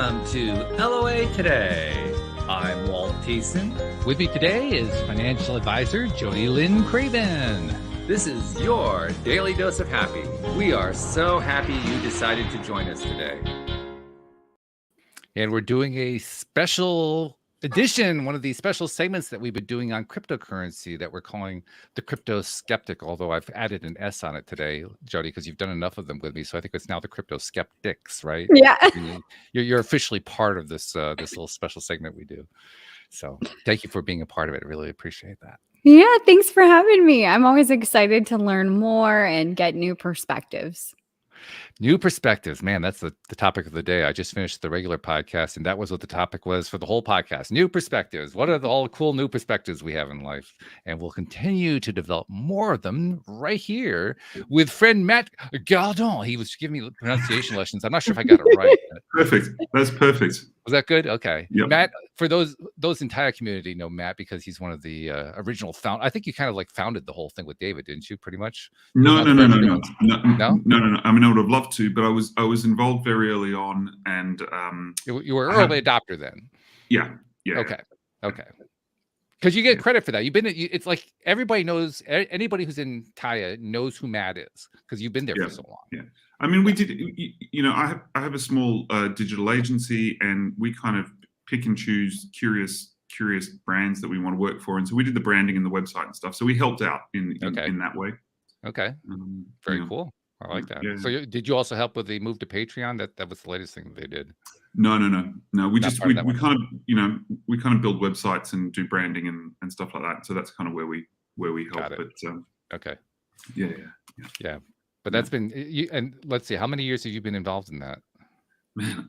Welcome to LOA Today. I'm Walt With me today is financial advisor Jodie Lynn Craven. This is your daily dose of happy. We are so happy you decided to join us today. And we're doing a special edition, one of these special segments that we've been doing on cryptocurrency that we're calling the Crypto Skeptic, although I've added an S on it today, Jodie, because you've done enough of them with me. So I think it's now the Crypto Skeptics, right? Yeah. You're officially part of this this little special segment we do. So thank you for being a part of it. I really appreciate that. Yeah, thanks for having me. I'm always excited to learn more and get new perspectives. New perspectives, man, that's the topic of the day. I just finished the regular podcast, and that was what the topic was for the whole podcast. New perspectives. What are all the cool new perspectives we have in life? And we'll continue to develop more of them right here with friend Matt Gardan. He was giving me pronunciation lessons. I'm not sure if I got it right. Perfect. That's perfect. Was that good? Okay. Yep. Matt, for those entire community know Matt because he's one of the original I think you kind of like founded the whole thing with David, didn't you? Pretty much. No. I mean, I would have loved to, but I was involved very early on, and you were an early adopter then. Yeah. Okay. Because you get credit for that. It's like everybody knows. Anybody who's in Taya knows who Matt is because you've been there for so long. Yeah. I mean, we did. I have a small digital agency, and we kind of pick and choose curious brands that we want to work for, and so we did the branding and the website and stuff. So we helped out in that way. Okay. Very cool. I like that. Yeah. So did you also help with the move to Patreon? That was the latest thing they did. No. We kind of build websites and do branding and stuff like that. So that's kind of where we help. Got it. But okay. Yeah. But that's been and let's see, how many years have you been involved in that? Man,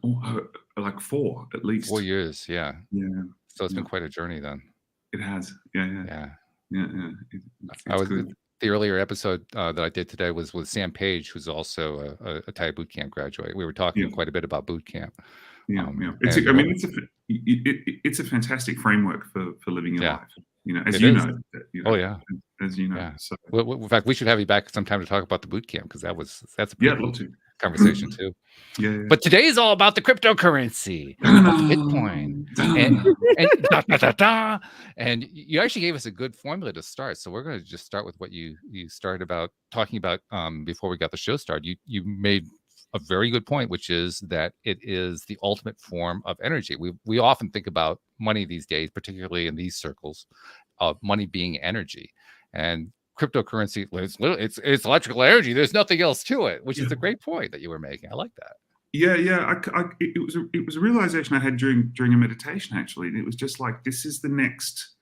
like 4 at least. 4 years, yeah. Yeah. So it's been quite a journey then. It has. Yeah. The earlier episode that I did today was with Sam Page, who's also a Thai boot camp graduate. We were talking quite a bit about boot camp. Yeah. It's a fantastic framework for living your life. As you know. Oh yeah. As you know. Yeah. So, well, in fact, we should have you back sometime to talk about the boot camp because that's a love to. conversation too. Yeah. But today is all about the cryptocurrency, Bitcoin, and you actually gave us a good formula to start. So we're going to just start with what you started about talking about before we got the show started. You made a very good point, which is that it is the ultimate form of energy. We often think about money these days, particularly in these circles, of money being energy, and cryptocurrency, it's electrical energy. There's nothing else to it, which is a great point that you were making. I like that. Yeah. It was a realization I had during a meditation actually, and it was just like, this is the next,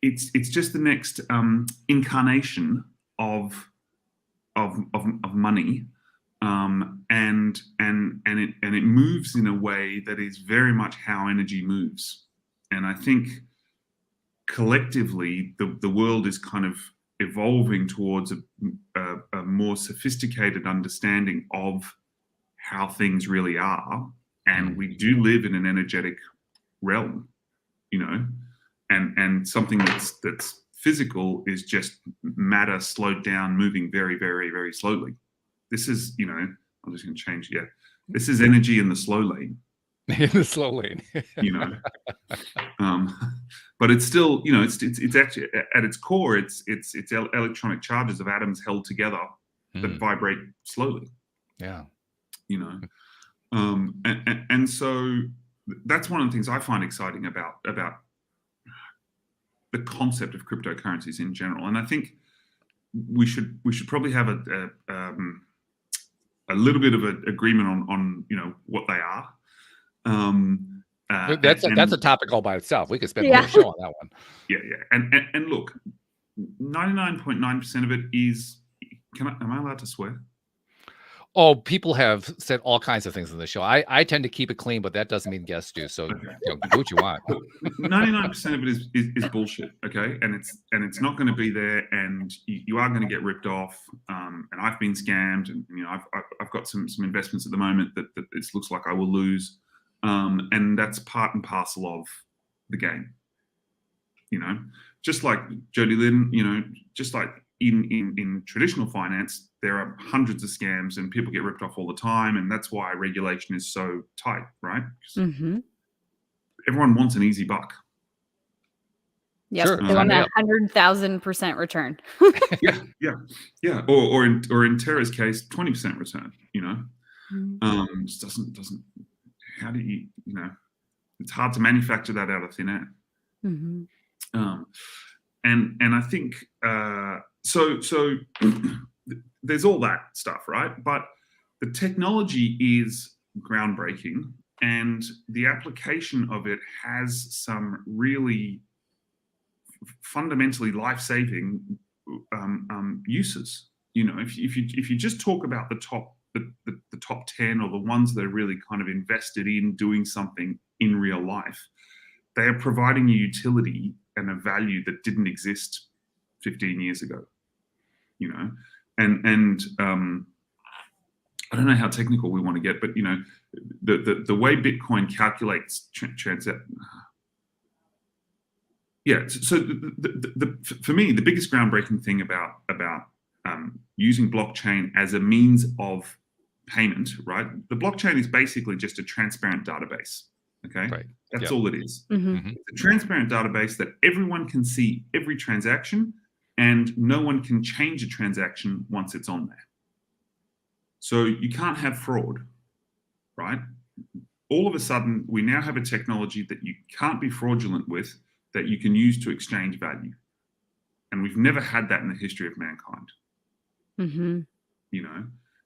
it's just the next incarnation of money, and it moves in a way that is very much how energy moves, and I think collectively, the world is kind of evolving towards a more sophisticated understanding of how things really are, and we do live in an energetic realm, and something that's physical is just matter slowed down, moving very, very, very slowly. This is, I'm just going to change. Yeah, this is energy in the slow lane. In the slow lane. But it's still, it's actually at its core, it's electronic charges of atoms held together that vibrate slowly. Yeah. And so that's one of the things I find exciting about the concept of cryptocurrencies in general. And I think we should probably have a little bit of an agreement on what they are. That's a topic all by itself. We could spend a whole show on that one. Yeah. And look, 99.9% of it is. Am I allowed to swear? Oh, people have said all kinds of things in the show. I tend to keep it clean, but that doesn't mean guests do. So do what you want. 99% of it is bullshit. Okay, and it's not going to be there, and you are going to get ripped off. And I've been scammed, and I've got some investments at the moment that it looks like I will lose. And that's part and parcel of the game. Just like Jodie Lynn, just like in traditional finance, there are hundreds of scams and people get ripped off all the time, and that's why regulation is so tight, right? Mm-hmm. Everyone wants an easy buck. Yep. Sure. They want that 100,000% return. Yeah. Or in Tara's case, 20% return. Just doesn't. How do you it's hard to manufacture that out of thin air. Mm-hmm. And I think so there's all that stuff, right? But the technology is groundbreaking, and the application of it has some really fundamentally life-saving uses. If you just talk about the top 10, or the ones that are really kind of invested in doing something in real life, they are providing a utility and a value that didn't exist 15 years ago. And I don't know how technical we want to get, but the way Bitcoin calculates So for me, the biggest groundbreaking thing about using blockchain as a means of payment, right? The blockchain is basically just a transparent database. Okay, right. That's all it is. Mm-hmm. It's a transparent database that everyone can see every transaction, and no one can change a transaction once it's on there. So you can't have fraud, right? All of a sudden, we now have a technology that you can't be fraudulent with, that you can use to exchange value. And we've never had that in the history of mankind. Mm-hmm.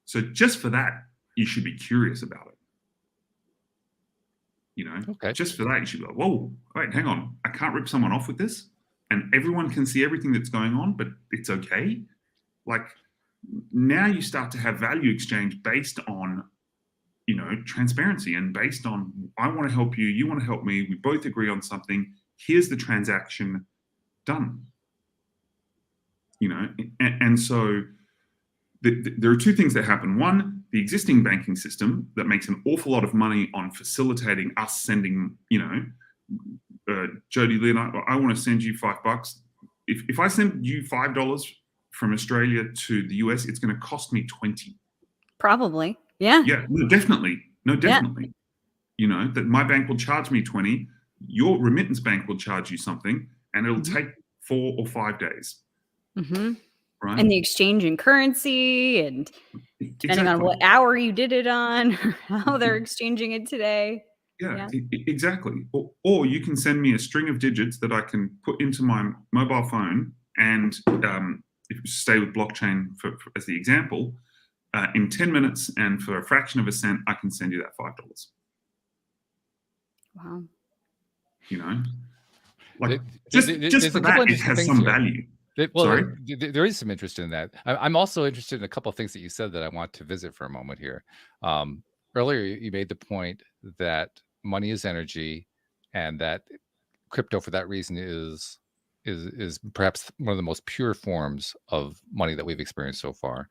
So just for that, you should be curious about it. Okay. Just for that, you should be like, whoa, wait, hang on. I can't rip someone off with this. And everyone can see everything that's going on, but it's okay. Like, now you start to have value exchange based on, transparency, and based on, I want to help you, you want to help me, we both agree on something, here's the transaction, done. And so there are two things that happen. One, the existing banking system that makes an awful lot of money on facilitating us sending, Jodie, Lynn, I want to send you $5. If I send you $5 from Australia to the US, it's going to cost me 20. Probably. Yeah. Yeah, no, definitely. Yeah. That my bank will charge me 20. Your remittance bank will charge you something, and it'll take 4 or 5 days. Mm-hmm. Right. And the exchange in currency, and depending on what hour you did it on, how they're exchanging it today. Yeah. Exactly. Or you can send me a string of digits that I can put into my mobile phone, and if you stay with blockchain as the example, in 10 minutes and for a fraction of a cent, I can send you that $5. Wow. Just for that, it has some value. Sorry? There is some interest in that. I'm also interested in a couple of things that you said that I want to visit for a moment here. Earlier, you made the point that money is energy, and that crypto, for that reason, is perhaps one of the most pure forms of money that we've experienced so far.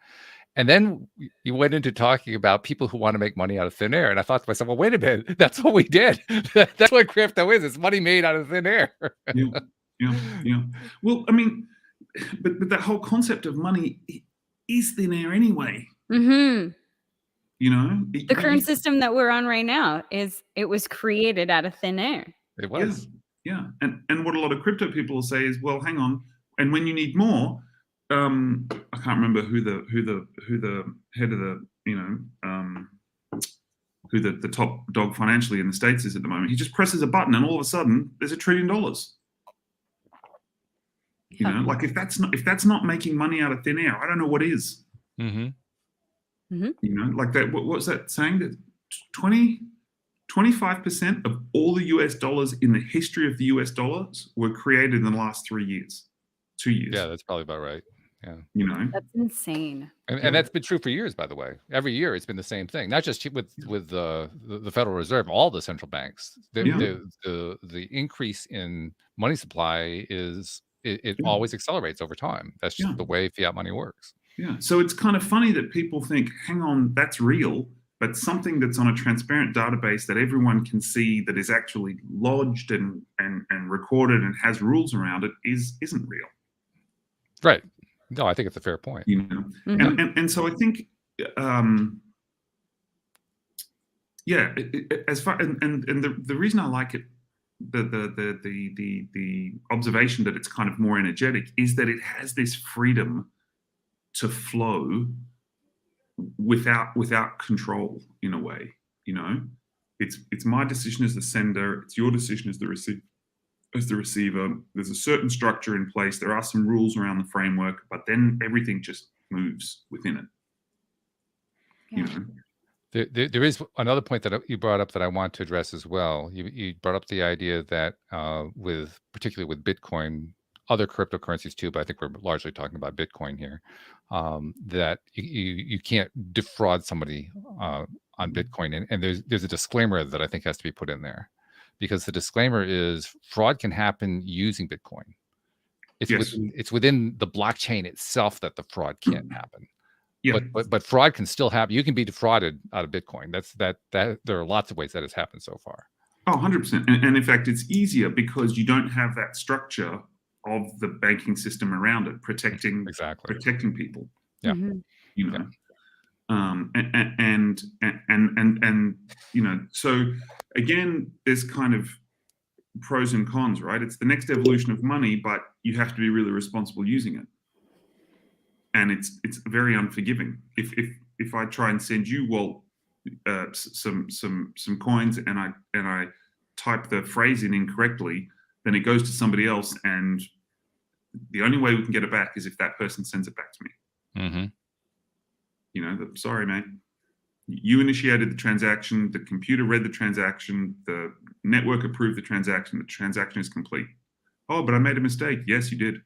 And then you went into talking about people who want to make money out of thin air. And I thought to myself, well, wait a minute. That's what we did. That's what crypto is. It's money made out of thin air. Yeah. Well, I mean, but that whole concept of money is thin air anyway. Mm-hmm. The current system that we're on right now it was created out of thin air. It was. Yeah. And what a lot of crypto people will say is, well, hang on. And when you need more, I can't remember who the head of the who the top dog financially in the States is at the moment. He just presses a button, and all of a sudden there's $1 trillion. Like if that's not making money out of thin air, I don't know what is. Mm-hmm. Mm-hmm. Like that. What's that saying? That 25% of all the US dollars in the history of the US dollars were created in the last 3 years, 2 years. Yeah, that's probably about right. Yeah. That's insane. And that's been true for years, by the way. Every year it's been the same thing. Not just with the Federal Reserve, all the central banks. The increase in money supply it always accelerates over time. That's just the way fiat money works. Yeah. So it's kind of funny that people think, hang on, that's real, but something that's on a transparent database that everyone can see, that is actually lodged and recorded and has rules around it, isn't real. Right. No, I think it's a fair point. You know, Mhm. and so I think, as far and the reason I like it, the observation that it's kind of more energetic is that it has this freedom to flow without control in a way. You know, it's my decision as the sender, it's your decision as the receiver. There's a certain structure in place. There are some rules around the framework, but then everything just moves within it. You know. There is another point that you brought up that I want to address as well. You brought up the idea that particularly with Bitcoin, other cryptocurrencies too, but I think we're largely talking about Bitcoin here, that you can't defraud somebody on Bitcoin. And there's a disclaimer that I think has to be put in there, because the disclaimer is fraud can happen using Bitcoin. It's within the blockchain itself that the fraud can't happen. Yeah. But fraud can still happen. You can be defrauded out of Bitcoin. That there are lots of ways that has happened so far. Oh, 100%. And in fact, it's easier because you don't have that structure of the banking system around it, protecting people. Yeah. Mhm. You know. And you know, so again, there's kind of pros and cons, right? It's the next evolution of money, but you have to be really responsible using it. And it's very unforgiving. If I try and send you, Walt, some coins, and I type the phrase in incorrectly, then it goes to somebody else, and the only way we can get it back is if that person sends it back to me. Mm-hmm. You know, sorry, mate. You initiated the transaction. The computer read the transaction. The network approved the transaction. The transaction is complete. Oh, but I made a mistake. Yes, you did.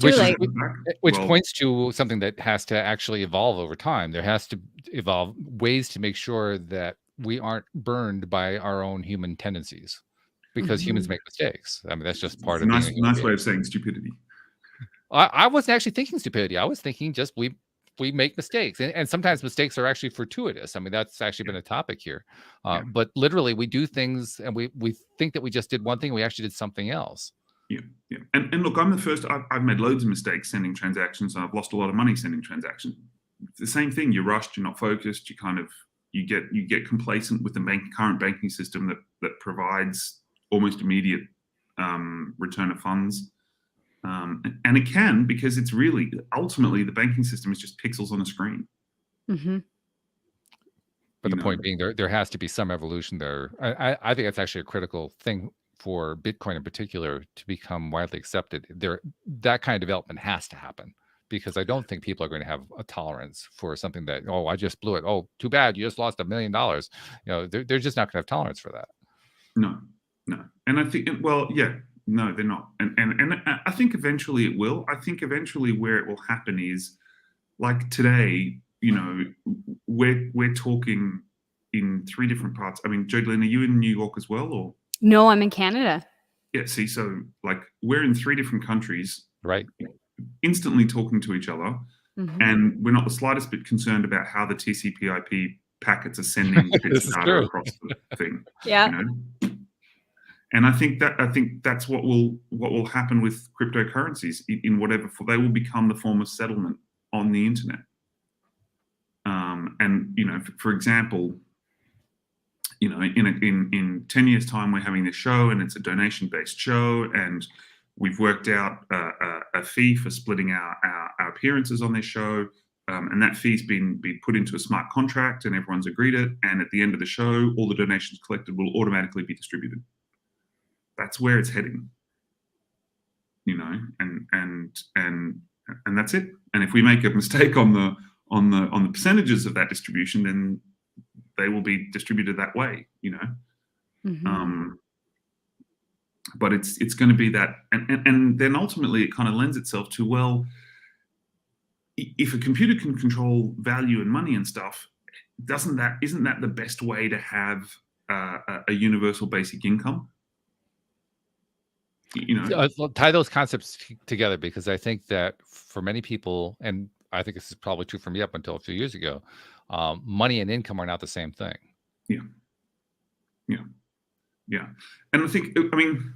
Which points to something that has to actually evolve over time. There has to evolve ways to make sure that we aren't burned by our own human tendencies, because humans make mistakes. I mean, that's just part of being a human nice way of saying stupidity. I wasn't actually thinking stupidity. I was thinking just we make mistakes, and sometimes mistakes are actually fortuitous. I mean, that's actually been a topic here. But literally, we do things, and we think that we just did one thing, and we actually did something else. Yeah. And look, I'm the first. I've made loads of mistakes sending transactions, and I've lost a lot of money sending transactions. It's the same thing. You're rushed. You're not focused. You get complacent with the current banking system that provides almost immediate return of funds, and it can, because it's really ultimately the banking system is just pixels on a screen. Mm-hmm. But the point being, there has to be some evolution there. I think that's actually a critical thing for Bitcoin in particular to become widely accepted. That kind of development has to happen, because I don't think people are going to have a tolerance for something that, oh, I just blew it. Oh, too bad, you just lost $1 million. You know, they're just not going to have tolerance for that. No. And I think, well, yeah, no, they're not. And I think eventually it will. I think eventually where it will happen is, like today, you know, we're talking in 3 different parts. I mean, Jodie, are you in New York as well, or? No, I'm in Canada. Yeah, see, so like we're in 3 different countries, right? Instantly talking to each other, and we're not the slightest bit concerned about how the TCP/IP packets are sending bits of data across the thing. Yeah. You know? And I think that's what will happen with cryptocurrencies in whatever they will become the form of settlement on the internet. And you know, for example, you know, in 10 years' time, we're having this show, and it's a donation-based show, and we've worked out a fee for splitting our appearances on this show, and that fee's been put into a smart contract, and everyone's agreed it. And at the end of the show, all the donations collected will automatically be distributed. That's where it's heading, you know, and that's it. And if we make a mistake on the percentages of that distribution, then they will be distributed that way, you know. But it's going to be that, and then ultimately it kind of lends itself to, well, if a computer can control value and money and stuff, isn't that the best way to have a universal basic income? You know, tie those concepts together, because I think that for many people, and I think this is probably true for me up until a few years ago, money and income are not the same thing. Yeah. And I think, I mean,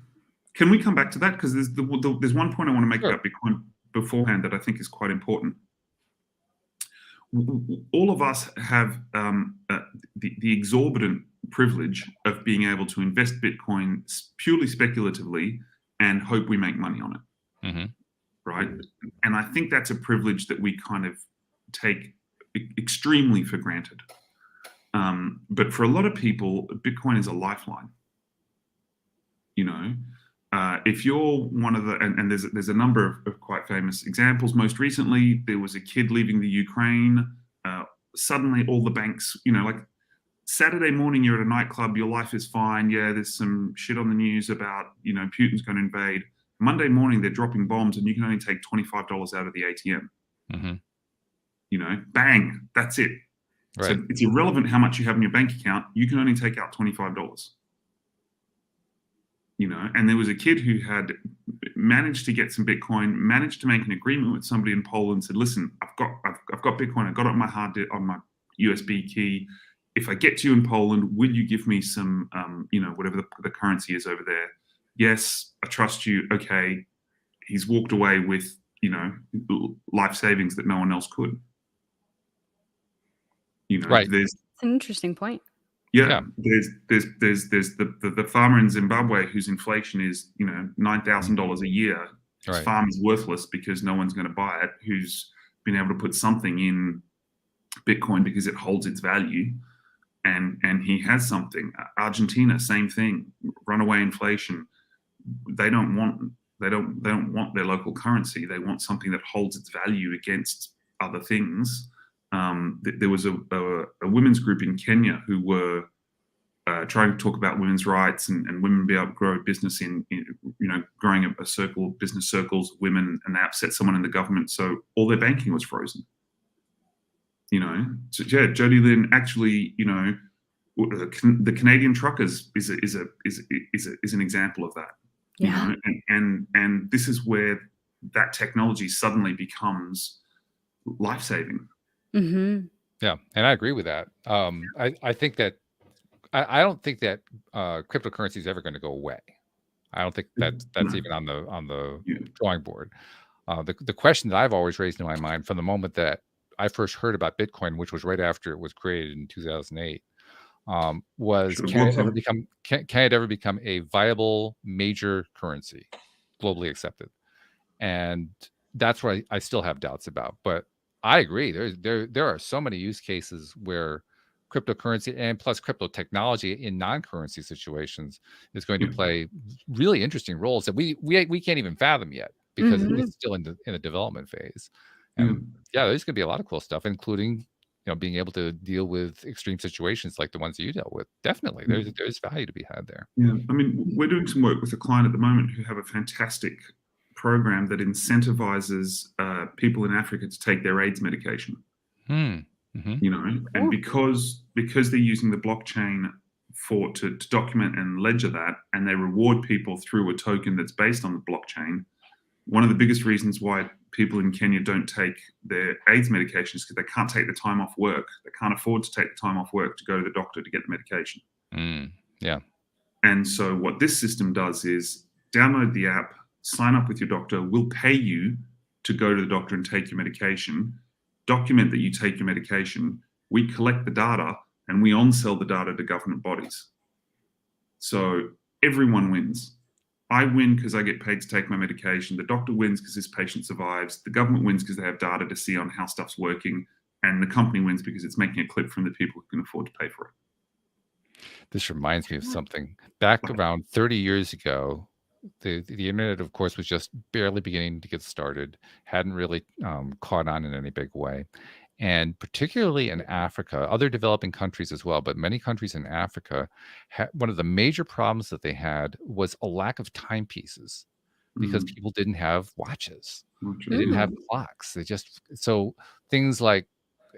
Can we come back to that? Because there's one point I want to make Sure. about Bitcoin beforehand that I think is quite important. All of us have the exorbitant privilege of being able to invest Bitcoin purely speculatively and hope we make money on it. Mm-hmm. Right? And I think that's a privilege that we kind of take extremely for granted. But for a lot of people, Bitcoin is a lifeline. You know, if you're one of the, and there's a number of quite famous examples. Most recently, there was a kid leaving the Ukraine. Suddenly, all the banks, you know, like Saturday morning, you're at a nightclub, your life is fine. Yeah, there's some shit on the news about, you know, Putin's going to invade. Monday morning, they're dropping bombs, and you can only take $25 out of the ATM. Mm-hmm. You know, bang, that's it. Right. So it's irrelevant how much you have in your bank account. You can only take out $25. You know, and there was a kid who had managed to get some Bitcoin, managed to make an agreement with somebody in Poland. Said, "Listen, I've got Bitcoin. I got it on my hard disk, on my USB key. If I get to you in Poland, will you give me some, you know, whatever the currency is over there? Yes, I trust you. Okay." He's walked away with, you know, life savings that no one else could. You know, Right. It's an interesting point. Yeah. There's the farmer in Zimbabwe whose inflation is, you know, $9,000 a year. His farm is worthless because no one's going to buy it. Who's been able to put something in Bitcoin because it holds its value, and he has something. Argentina, same thing. Runaway inflation. They don't want their local currency. They want something that holds its value against other things. There was a women's group in Kenya who were trying to talk about women's rights and women be able to grow a business in you know, growing a circle, business circles, women, and they upset someone in the government. So all their banking was frozen. You know, so yeah, Jodie Lynn actually, you know, the Canadian truckers is an example of that. Yeah. You know? And this is where that technology suddenly becomes life-saving. Mm-hmm. Yeah, and I agree with that. I think that I don't think that cryptocurrency is ever going to go away. I don't think that's even on the drawing board. The question that I've always raised in my mind from the moment that I first heard about Bitcoin, which was right after it was created in 2008, was can it ever become a viable major currency, globally accepted? And that's what I still have doubts about. But I agree. There are so many use cases where cryptocurrency and plus crypto technology in non-currency situations is going to play really interesting roles that we can't even fathom yet because it's still in the development phase. And yeah, there's going to be a lot of cool stuff, including, you know, being able to deal with extreme situations like the ones that you dealt with. Definitely, there's value to be had there. Yeah, I mean, we're doing some work with a client at the moment who have a fantastic program that incentivizes people in Africa to take their AIDS medication. Mm-hmm. You know, and because they're using the blockchain to document and ledger that, and they reward people through a token that's based on the blockchain. One of the biggest reasons why people in Kenya don't take their AIDS medication is because they can't take the time off work. They can't afford to take the time off work to go to the doctor to get the medication. Yeah. And so what this system does is download the app, sign up with your doctor. We'll pay you to go to the doctor and take your medication. Document that you take your medication. We collect the data and we on-sell the data to government bodies. So everyone wins. I win because I get paid to take my medication. The doctor wins because this patient survives. The government wins because they have data to see on how stuff's working. And the company wins because it's making a clip from the people who can afford to pay for it. This reminds me of something. Back around 30 years ago, the internet, of course, was just barely beginning to get started, hadn't really caught on in any big way. And particularly in Africa, other developing countries as well, but many countries in Africa, one of the major problems that they had was a lack of timepieces because people didn't have watches. They didn't have clocks. So things like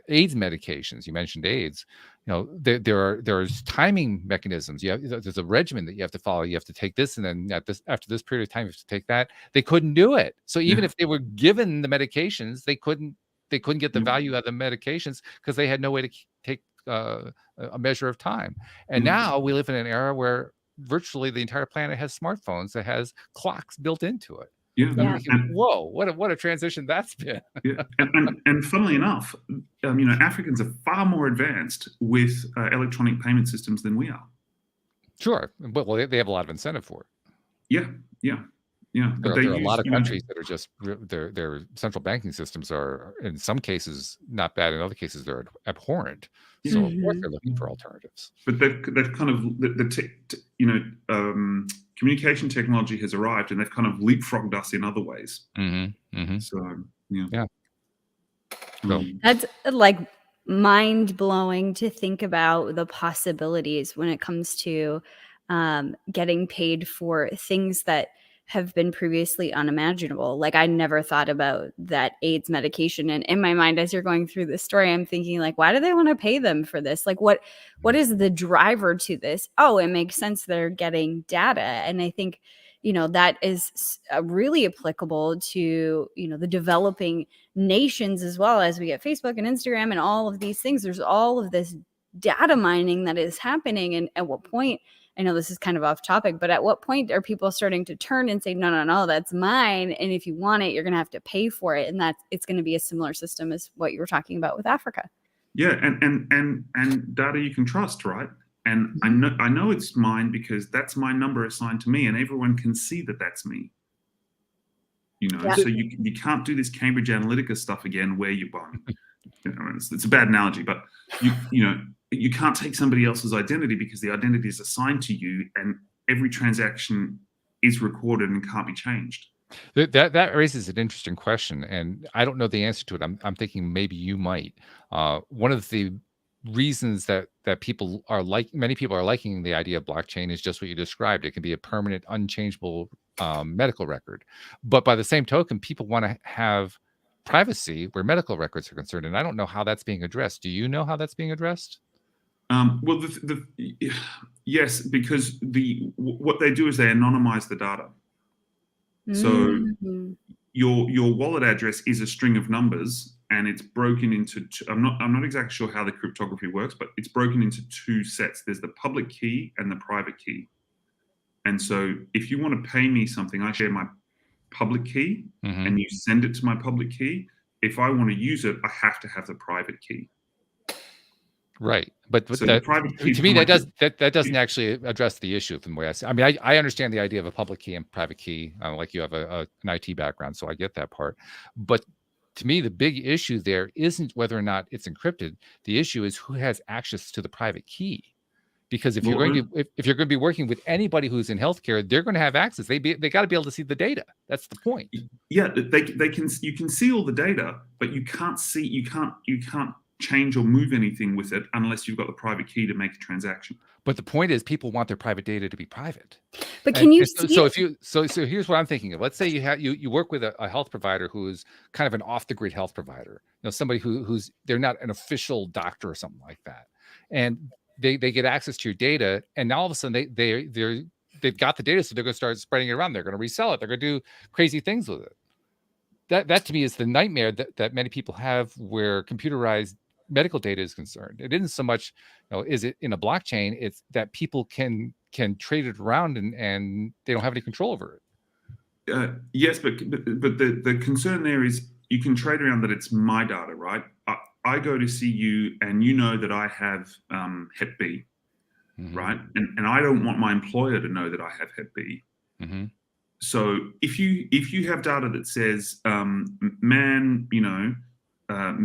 AIDS medications, you mentioned AIDS, you know, there's timing mechanisms. There's a regimen that you have to follow. You have to take this, and then after this period of time, you have to take that. They couldn't do it. So even if they were given the medications, they couldn't get the value out of the medications because they had no way to take a measure of time. And now we live in an era where virtually the entire planet has smartphones that has clocks built into it. Yeah. I'm Yeah. thinking, whoa, what a transition that's been. Yeah. And funnily enough, Africans are far more advanced with electronic payment systems than we are. Sure, but well, they have a lot of incentive for it. Yeah. But There are a lot of countries that are just their central banking systems are in some cases not bad, in other cases they're abhorrent. So of course they're looking for alternatives. But they've kind of communication technology has arrived, and they've kind of leapfrogged us in other ways. So Yeah. So That's like mind blowing to think about the possibilities when it comes to getting paid for things that have been previously unimaginable. Like I never thought about that AIDS medication. And in my mind, as you're going through the story, I'm thinking like, why do they want to pay them for this? Like what is the driver to this? Oh, it makes sense they're getting data. And I think, that is really applicable to, the developing nations as well. As we get Facebook and Instagram and all of these things, there's all of this data mining that is happening. And at what point, I know this is kind of off topic, but at what point are people starting to turn and say, no, that's mine. And if you want it, you're going to have to pay for it. And it's going to be a similar system as what you were talking about with Africa. Yeah. And data you can trust, right? And I know it's mine because that's my number assigned to me, and everyone can see that that's me. So you can't do this Cambridge Analytica stuff again where it's a bad analogy, but you can't take somebody else's identity because the identity is assigned to you, and every transaction is recorded and can't be changed. That raises an interesting question, and I don't know the answer to it. I'm thinking maybe you might. One of the reasons that many people are liking the idea of blockchain is just what you described. It can be a permanent, unchangeable medical record, but by the same token, people want to have privacy where medical records are concerned, and I don't know how that's being addressed. Do you know how that's being addressed? Well, yes, because what they do is they anonymize the data. So your wallet address is a string of numbers, and it's broken into I'm not exactly sure how the cryptography works, but it's broken into two sets. There's the public key and the private key. And so if you want to pay me something, I share my public key and you send it to my public key. If I want to use it, I have to have the private key. Right, but so that, to me, that doesn't actually address the issue from the way I see. I mean, I understand the idea of a public key and private key. Like you have an IT background, so I get that part. But to me, the big issue there isn't whether or not it's encrypted. The issue is who has access to the private key. Because if you're going to be working with anybody who's in healthcare, they're going to have access. They got to be able to see the data. That's the point. Yeah, you can see all the data, but you can't change or move anything with it unless you've got the private key to make a transaction. But the point is, people want their private data to be private. But can you see? So here's what I'm thinking of. Let's say you work with a health provider who's kind of an off the grid health provider. Somebody who's they're not an official doctor or something like that, and they get access to your data, and now all of a sudden they've got the data, so they're going to start spreading it around. They're going to resell it. They're going to do crazy things with it. That to me is the nightmare that many people have where computerized medical data is concerned. It isn't so much, is it in a blockchain? It's that people can trade it around and they don't have any control over it. Yes, but the concern there is you can trade around that it's my data, right? I go to see you and you know that I have Hep B, right? And I don't want my employer to know that I have Hep B. So if you have data that says, man,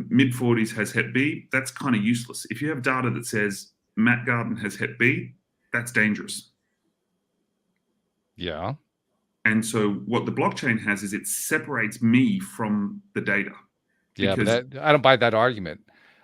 mid-40s has Hep B, that's kind of useless. If you have data that says Matt Gardan has Hep B, that's dangerous. Yeah. And so what the blockchain has is it separates me from the data. Yeah, but I don't buy that argument.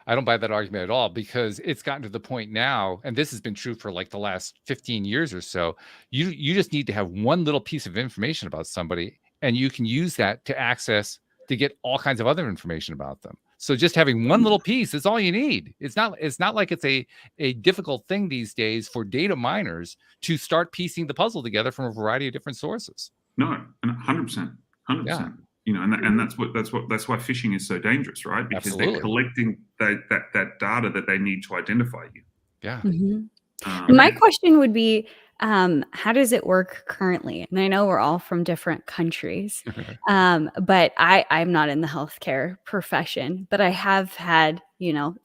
I don't buy that argument at all, because it's gotten to the point now, and this has been true for like the last 15 years or so. You just need to have one little piece of information about somebody, and you can use that to get all kinds of other information about them. So just having one little piece is all you need. It's not like it's a difficult thing these days for data miners to start piecing the puzzle together from a variety of different sources. No, 100%. Yeah. And that's why phishing is so dangerous, right? Because Absolutely. They're collecting that data that they need to identify you. Yeah. My question would be, how does it work currently? And I know we're all from different countries, but I'm not in the healthcare profession, but I have had,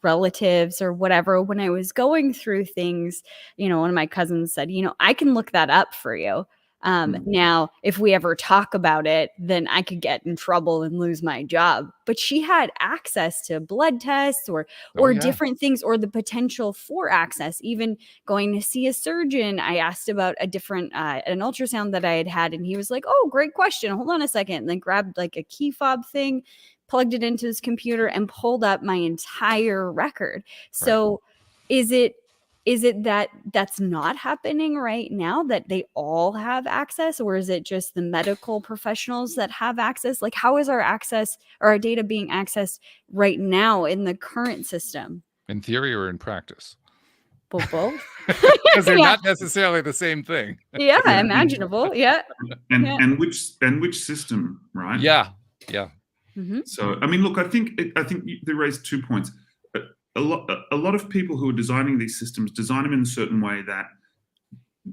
relatives or whatever. When I was going through things, one of my cousins said, I can look that up for you. Now, if we ever talk about it, then I could get in trouble and lose my job. But she had access to blood tests or different things, or the potential for access, even going to see a surgeon. I asked about a different, an ultrasound that I had, and he was like, "Oh, great question. Hold on a second." And then grabbed like a key fob thing, plugged it into his computer, and pulled up my entire record. So is it that that's not happening right now, that they all have access, or is it just the medical professionals that have access? Like, how is our access or our data being accessed right now in the current system? In theory or in practice? Both. Because they're not necessarily the same thing. Yeah, imaginable. Yeah. And which system, right? Yeah. Mm-hmm. So, I mean, look, I think they raised 2 points. A lot of people who are designing these systems design them in a certain way that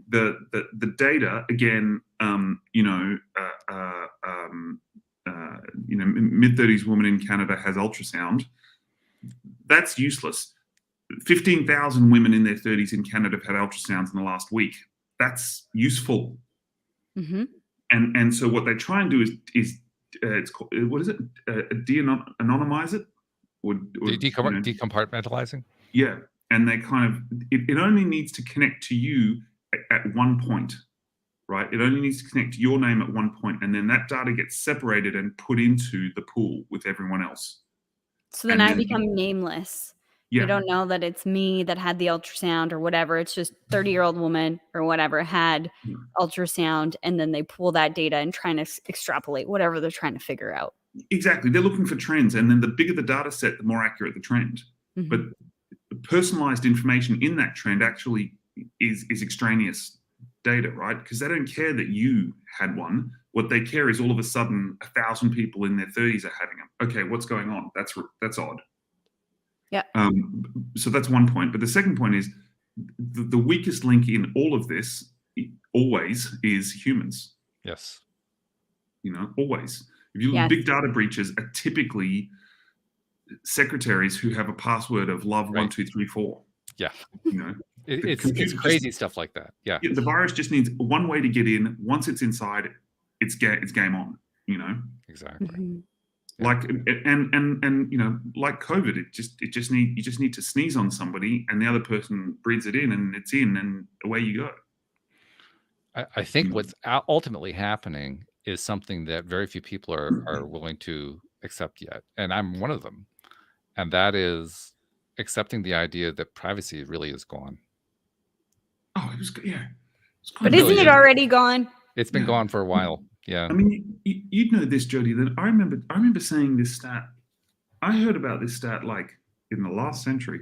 the data, again, mid-30s woman in Canada has ultrasound. That's useless. 15,000 women in their 30s in Canada have had ultrasounds in the last week. That's useful. Mm-hmm. And so what they try and do is it's called, what is it? De-anonymize it. Decompartmentalizing? Yeah. And they kind of, it only needs to connect to you at one point, right? It only needs to connect to your name at one point, and then that data gets separated and put into the pool with everyone else. So then I become nameless. Yeah. You don't know that it's me that had the ultrasound or whatever. It's just 30-year-old woman or whatever had ultrasound, and then they pull that data and trying to extrapolate whatever they're trying to figure out. Exactly. They're looking for trends, and then the bigger the data set, the more accurate the trend. Mm-hmm. But personalized information in that trend actually is extraneous data, right? Because they don't care that you had one. What they care is all of a sudden 1,000 people in their 30s are having them. Okay, what's going on? That's odd. Yeah. So that's one point. But the second point is the weakest link in all of this always is humans. Yes. Always. If you look at big data breaches, are typically secretaries who have a password of love 1234. Yeah. It's crazy stuff like that. Yeah. The virus just needs one way to get in. Once it's inside, it's game on. Exactly. Mm-hmm. Like and like COVID, you just need to sneeze on somebody, and the other person breathes it in, and it's in, and away you go. I think what's ultimately happening is something that very few people are willing to accept yet, and I'm one of them, and that is accepting the idea that privacy really is gone. Oh, it was but isn't it already gone? It's been gone for a while. Yeah. I mean, you'd know this, Jodie. That I remember saying this stat. I heard about this stat like in the last century.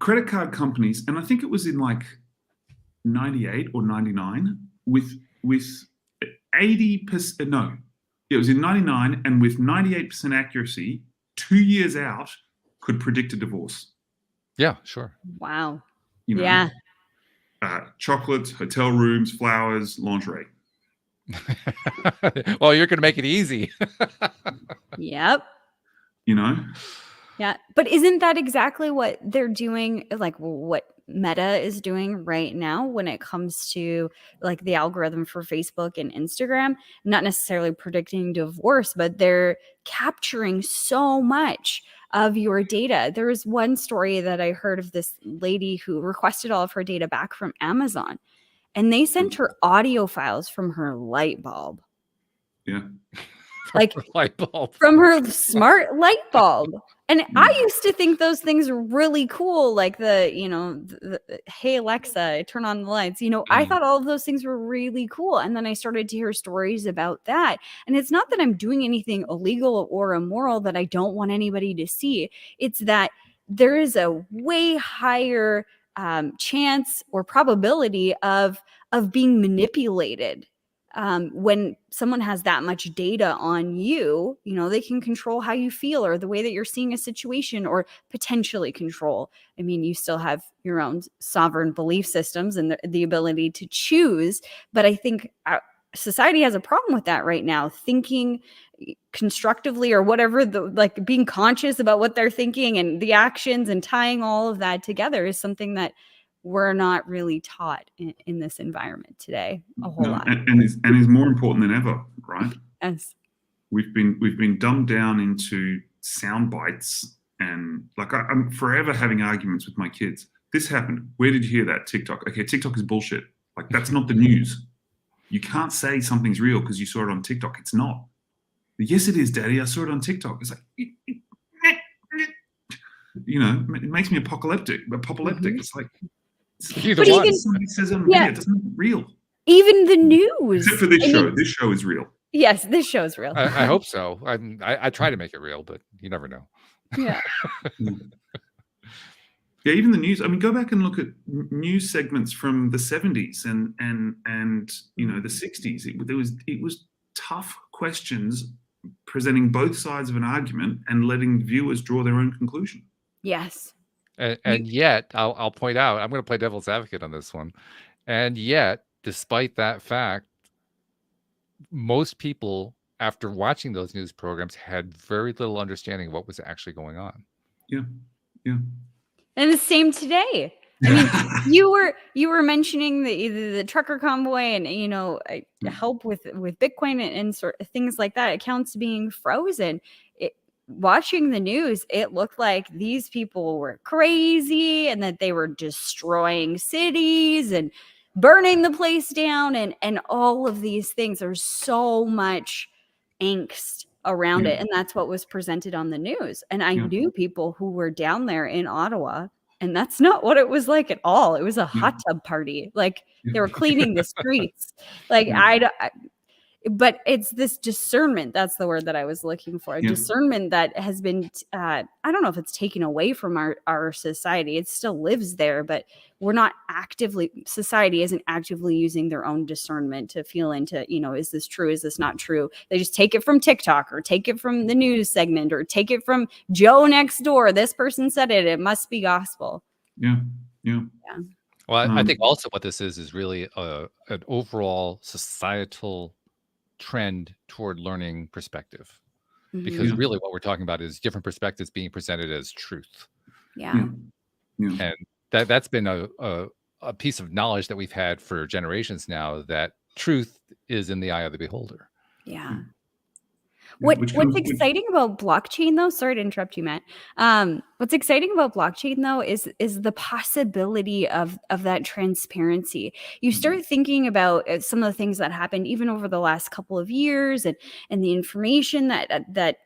Credit card companies, and I think it was in like 98 or 99, with 80%. No, it was in 99, and with 98% accuracy, 2 years out, could predict a divorce. Yeah, sure. Wow. Yeah. Chocolates, hotel rooms, flowers, lingerie. Well, you're going to make it easy. Yep. Yeah. But isn't that exactly what they're doing? Like what Meta is doing right now when it comes to like the algorithm for Facebook and Instagram? Not necessarily predicting divorce, but they're capturing so much of your data. There was one story that I heard of this lady who requested all of her data back from Amazon, and they sent her audio files from her light bulb. Yeah. Like light bulb. From her smart light bulb. And I used to think those things were really cool, like the hey Alexa, turn on the lights. I thought all of those things were really cool. And then I started to hear stories about that. And it's not that I'm doing anything illegal or immoral that I don't want anybody to see. It's that there is a way higher chance or probability of being manipulated when someone has that much data on you, they can control how you feel or the way that you're seeing a situation, or potentially control. I mean, you still have your own sovereign belief systems and the ability to choose. But I think society has a problem with that right now, thinking constructively or whatever, like being conscious about what they're thinking and the actions, and tying all of that together is something that we're not really taught in this environment today a whole lot. And is more important than ever, right? Yes. We've been dumbed down into sound bites, and like I'm forever having arguments with my kids. This happened. Where did you hear that? TikTok. Okay, TikTok is bullshit. Like, that's not the news. You can't say something's real because you saw it on TikTok. It's not. Yes, it is, Daddy. I saw it on TikTok. It's like, it makes me apocalyptic. Mm-hmm. It's like, Either one. somebody says on video, it doesn't look real. Even the news. Except for this show. This show is real. Yes, this show is real. I hope so. I try to make it real, but you never know. Yeah. Yeah, even the news. I mean, go back and look at news segments from the 70s and the 60s. It was tough questions presenting both sides of an argument and letting viewers draw their own conclusion. Yes. And yet, I'll point out, I'm going to play devil's advocate on this one. And yet, despite that fact, most people, after watching those news programs, had very little understanding of what was actually going on. Yeah. And the same today. I mean, you were mentioning the trucker convoy and help with Bitcoin and sort of things like that, accounts being frozen. Watching the news, it looked like these people were crazy and that they were destroying cities and burning the place down and all of these things. There's so much angst around it, and that's what was presented on the news. And I knew people who were down there in Ottawa, and that's not what it was like at all. It was a hot tub party. Like, they were cleaning the streets. Like, but it's this discernment. That's the word that I was looking for. Discernment that has been, I don't know if it's taken away from our society. It still lives there, but society isn't actively using their own discernment to feel into, is this true? Is this not true? They just take it from TikTok or take it from the news segment or take it from Joe next door. This person said it. It must be gospel. Yeah. Well, I think also what this is really an overall societal trend toward learning perspective, because really what we're talking about is different perspectives being presented as truth. And that's been a piece of knowledge that we've had for generations now, that truth is in the eye of the beholder. What's exciting about blockchain, though, sorry to interrupt you, Matt. What's exciting about blockchain, though, is the possibility of that transparency. You start thinking about some of the things that happened even over the last couple of years, and the information that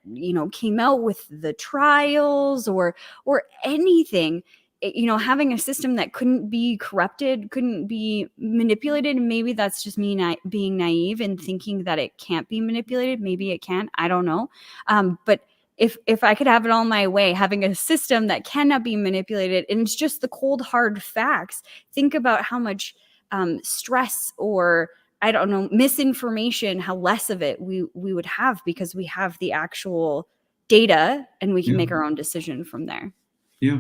came out with the trials or anything. Having a system that couldn't be corrupted, couldn't be manipulated. Maybe that's just me being naive and thinking that it can't be manipulated. Maybe it can. I don't know. But if I could have it all my way, having a system that cannot be manipulated, and it's just the cold, hard facts. Think about how much stress or, I don't know, misinformation, how less of it we would have, because we have the actual data and we can make our own decision from there. Yeah.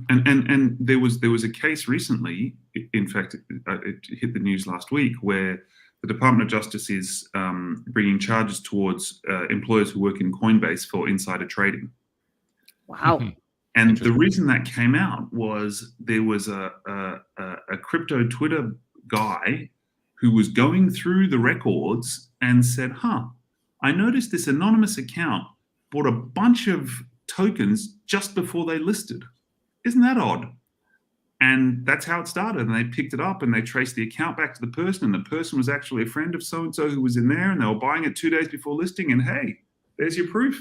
And there was a case recently, in fact, it hit the news last week, where the Department of Justice is bringing charges towards employers who work in Coinbase for insider trading. Wow. And the reason that came out was there was a crypto Twitter guy who was going through the records and said, I noticed this anonymous account bought a bunch of tokens just before they listed. Isn't that odd? And that's how it started. And they picked it up and they traced the account back to the person. And the person was actually a friend of so-and-so who was in there, and they were buying it 2 days before listing. And hey, there's your proof.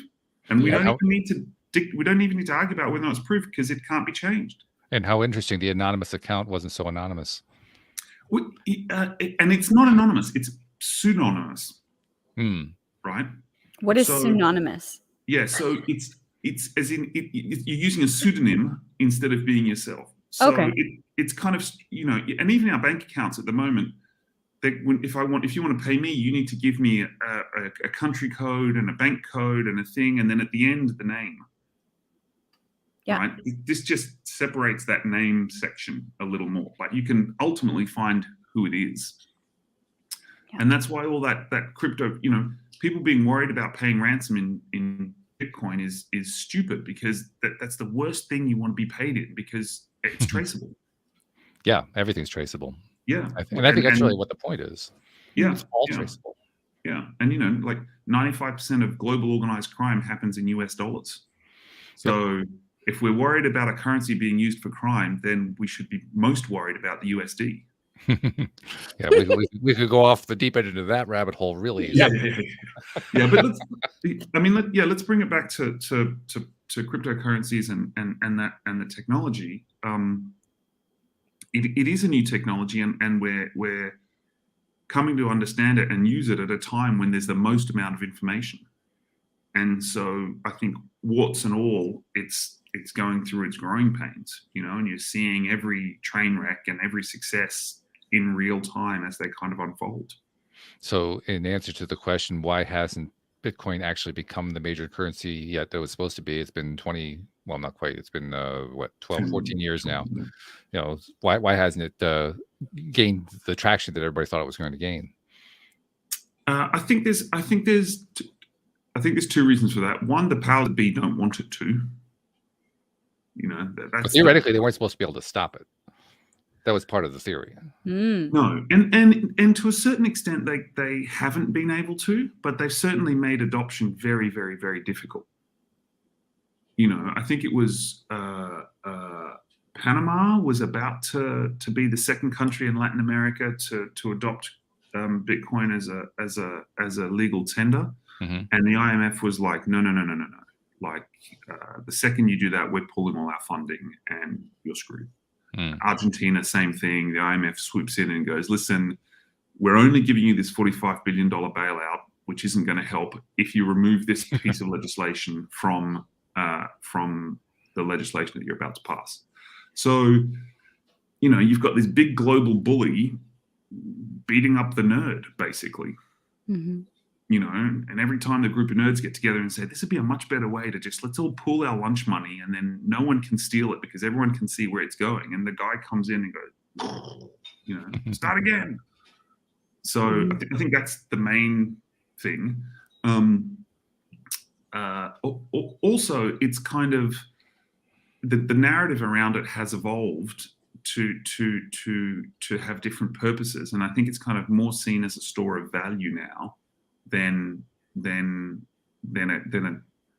And we don't even need to argue about whether it's proof, because it can't be changed. And how interesting, the anonymous account wasn't so anonymous. And it's not anonymous, it's pseudonymous. Right? What is pseudonymous? Yeah, so it's as in you're using a pseudonym instead of being yourself. So it's kind of, and even our bank accounts at the moment, if you want to pay me, you need to give me a country code and a bank code and a thing, and then at the end the name. Yeah. Right? This just separates that name section a little more. Like you can ultimately find who it is. Yeah. And that's why all that crypto, people being worried about paying ransom in Bitcoin is stupid, because that's the worst thing you want to be paid in, because it's traceable. Yeah, everything's traceable. Yeah. I think that's really what the point is. Yeah. It's all traceable. Yeah. And, like 95% of global organized crime happens in US dollars. So if we're worried about a currency being used for crime, then we should be most worried about the USD. Yeah, we could go off the deep end into that rabbit hole really easy. Yeah. But let's bring it back to cryptocurrencies and the technology. It is a new technology, and we're coming to understand it and use it at a time when there's the most amount of information. And so I think, warts and all, it's going through its growing pains, and you're seeing every train wreck and every success in real time as they kind of unfold. So in answer to the question, why hasn't Bitcoin actually become the major currency yet that it was supposed to be? It's been not quite. It's been 12, 14 years now. Why hasn't it gained the traction that everybody thought it was going to gain? I think there's two reasons for that. One, the powers that be don't want it to. But theoretically, they weren't supposed to be able to stop it. That was part of the theory. No, and to a certain extent, they haven't been able to, but they've certainly made adoption very, very, very difficult. I think it was Panama was about to be the second country in Latin America to adopt Bitcoin as a legal tender, and the IMF was like, no. Like the second you do that, we're pulling all our funding and you're screwed. Argentina, same thing. The IMF swoops in and goes, listen, we're only giving you this $45 billion bailout, which isn't going to help if you remove this piece of legislation from the legislation that you're about to pass. So, you've got this big global bully beating up the nerd, basically. And every time the group of nerds get together and say, this would be a much better way to let's all pool our lunch money, and then no one can steal it because everyone can see where it's going. And the guy comes in and goes, start again. So I think that's the main thing. Also, it's kind of the narrative around it has evolved to have different purposes. And I think it's kind of more seen as a store of value now than a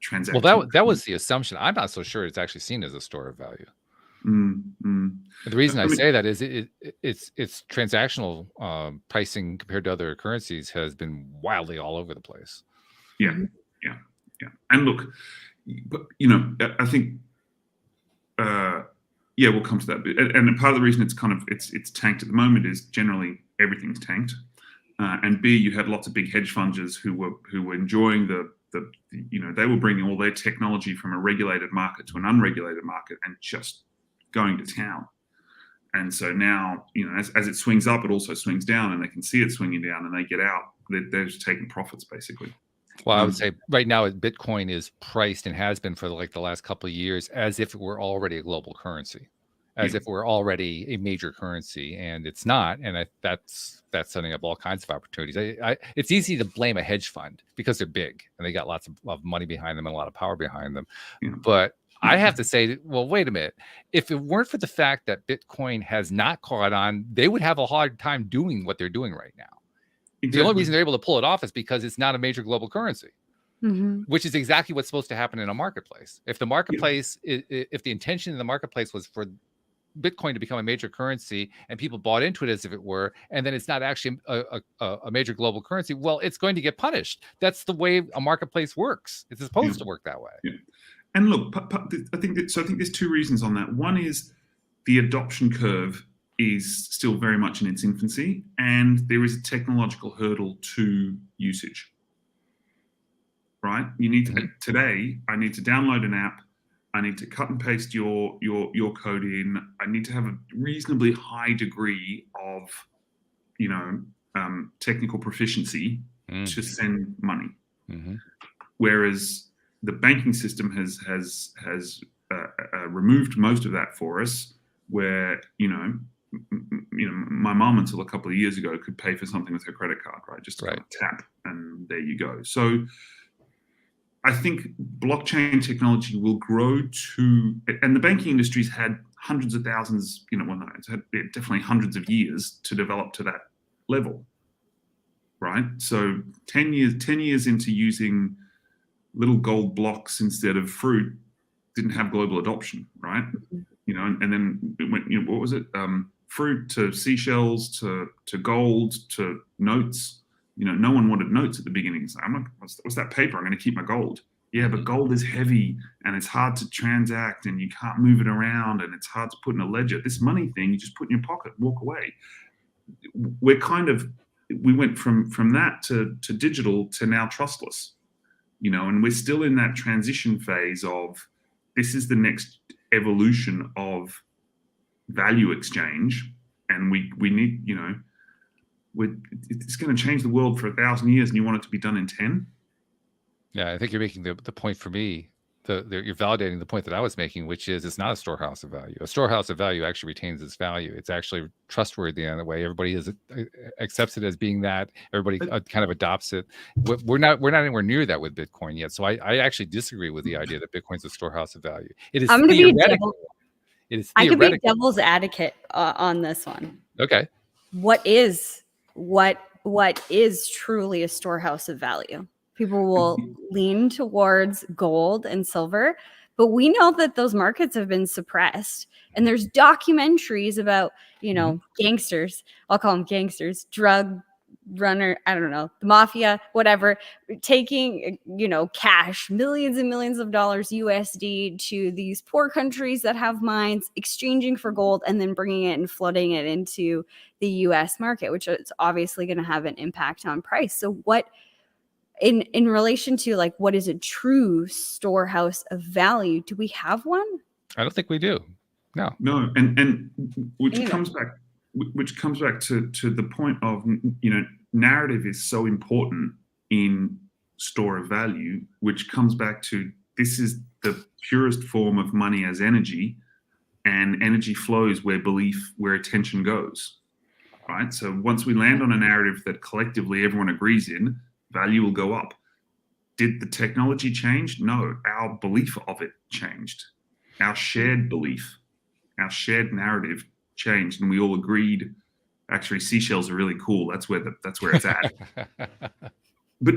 transaction. Well, that was the assumption. I'm not so sure it's actually seen as a store of value. The reason I say that is it's transactional pricing compared to other currencies has been wildly all over the place. Yeah. And look, I think we'll come to that bit. And part of the reason it's tanked at the moment is generally everything's tanked. And B, you had lots of big hedge funders who were enjoying they were bringing all their technology from a regulated market to an unregulated market and just going to town. And so now, as it swings up, it also swings down, and they can see it swinging down, and they get out. They're just taking profits, basically. Well, I would say right now Bitcoin is priced, and has been for the last couple of years, as if it were already a global currency, as if we're already a major currency, and it's not. And that's setting up all kinds of opportunities. It's easy to blame a hedge fund because they're big and they got lots of money behind them and a lot of power behind them. But I have to say, well, wait a minute. If it weren't for the fact that Bitcoin has not caught on, they would have a hard time doing what they're doing right now. Exactly. The only reason they're able to pull it off is because it's not a major global currency. Which is exactly what's supposed to happen in a marketplace. If the marketplace, if the intention in the marketplace was for Bitcoin to become a major currency and people bought into it as if it were, and then it's not actually a major global currency, well, it's going to get punished. That's the way a marketplace works. It's supposed to work that way. And look, I think there's two reasons on that. One is the adoption curve is still very much in its infancy, and there is a technological hurdle to usage. Right? You need to today. I need to download an app. I need to cut and paste your code in. I need to have a reasonably high degree of, technical proficiency to send money. Mm-hmm. Whereas the banking system has removed most of that for us, where my mom until a couple of years ago could pay for something with her credit card, right? Just kind of tap, and there you go. So I think blockchain technology will grow to, and the banking industry's had hundreds of thousands, it's had definitely hundreds of years to develop to that level, right? So 10 years into using little gold blocks instead of fruit didn't have global adoption, right? And then it went, what was it? Fruit to seashells to gold to notes. No one wanted notes at the beginning. So what's that paper? I'm going to keep my gold. Yeah, but gold is heavy and it's hard to transact and you can't move it around and it's hard to put in a ledger. This money thing, you just put in your pocket and walk away. We went from that to digital to now trustless, and we're still in that transition phase of this is the next evolution of value exchange. And we need, it's going to change the world for 1,000 years and you want it to be done in 10? Yeah, I think you're making the point for me. You're validating the point that I was making, which is it's not a storehouse of value. A storehouse of value actually retains its value. It's actually trustworthy in a way. Everybody accepts it as being that. Everybody kind of adopts it. We're not anywhere near that with Bitcoin yet. So I actually disagree with the idea that Bitcoin's a storehouse of value. It is theoretical. I could be devil's advocate on this one. Okay. What is truly a storehouse of value? People will lean towards gold and silver, but we know that those markets have been suppressed. And there's documentaries about, gangsters. I'll call them gangsters, drug runner, I don't know, the mafia, whatever, taking, cash, millions and millions of dollars USD to these poor countries that have mines, exchanging for gold, and then bringing it and flooding it into the US market, which is obviously going to have an impact on price. So what, in relation to what is a true storehouse of value, do we have one? I don't think we do. No. And which comes back to the point of, narrative is so important in store of value, which comes back to this is the purest form of money as energy, and energy flows where attention goes, right? So once we land on a narrative that collectively everyone agrees in, value will go up. Did the technology change? No, our belief of it changed. Our shared belief, our shared narrative changed, and we all agreed. Actually, seashells are really cool. That's where it's at. but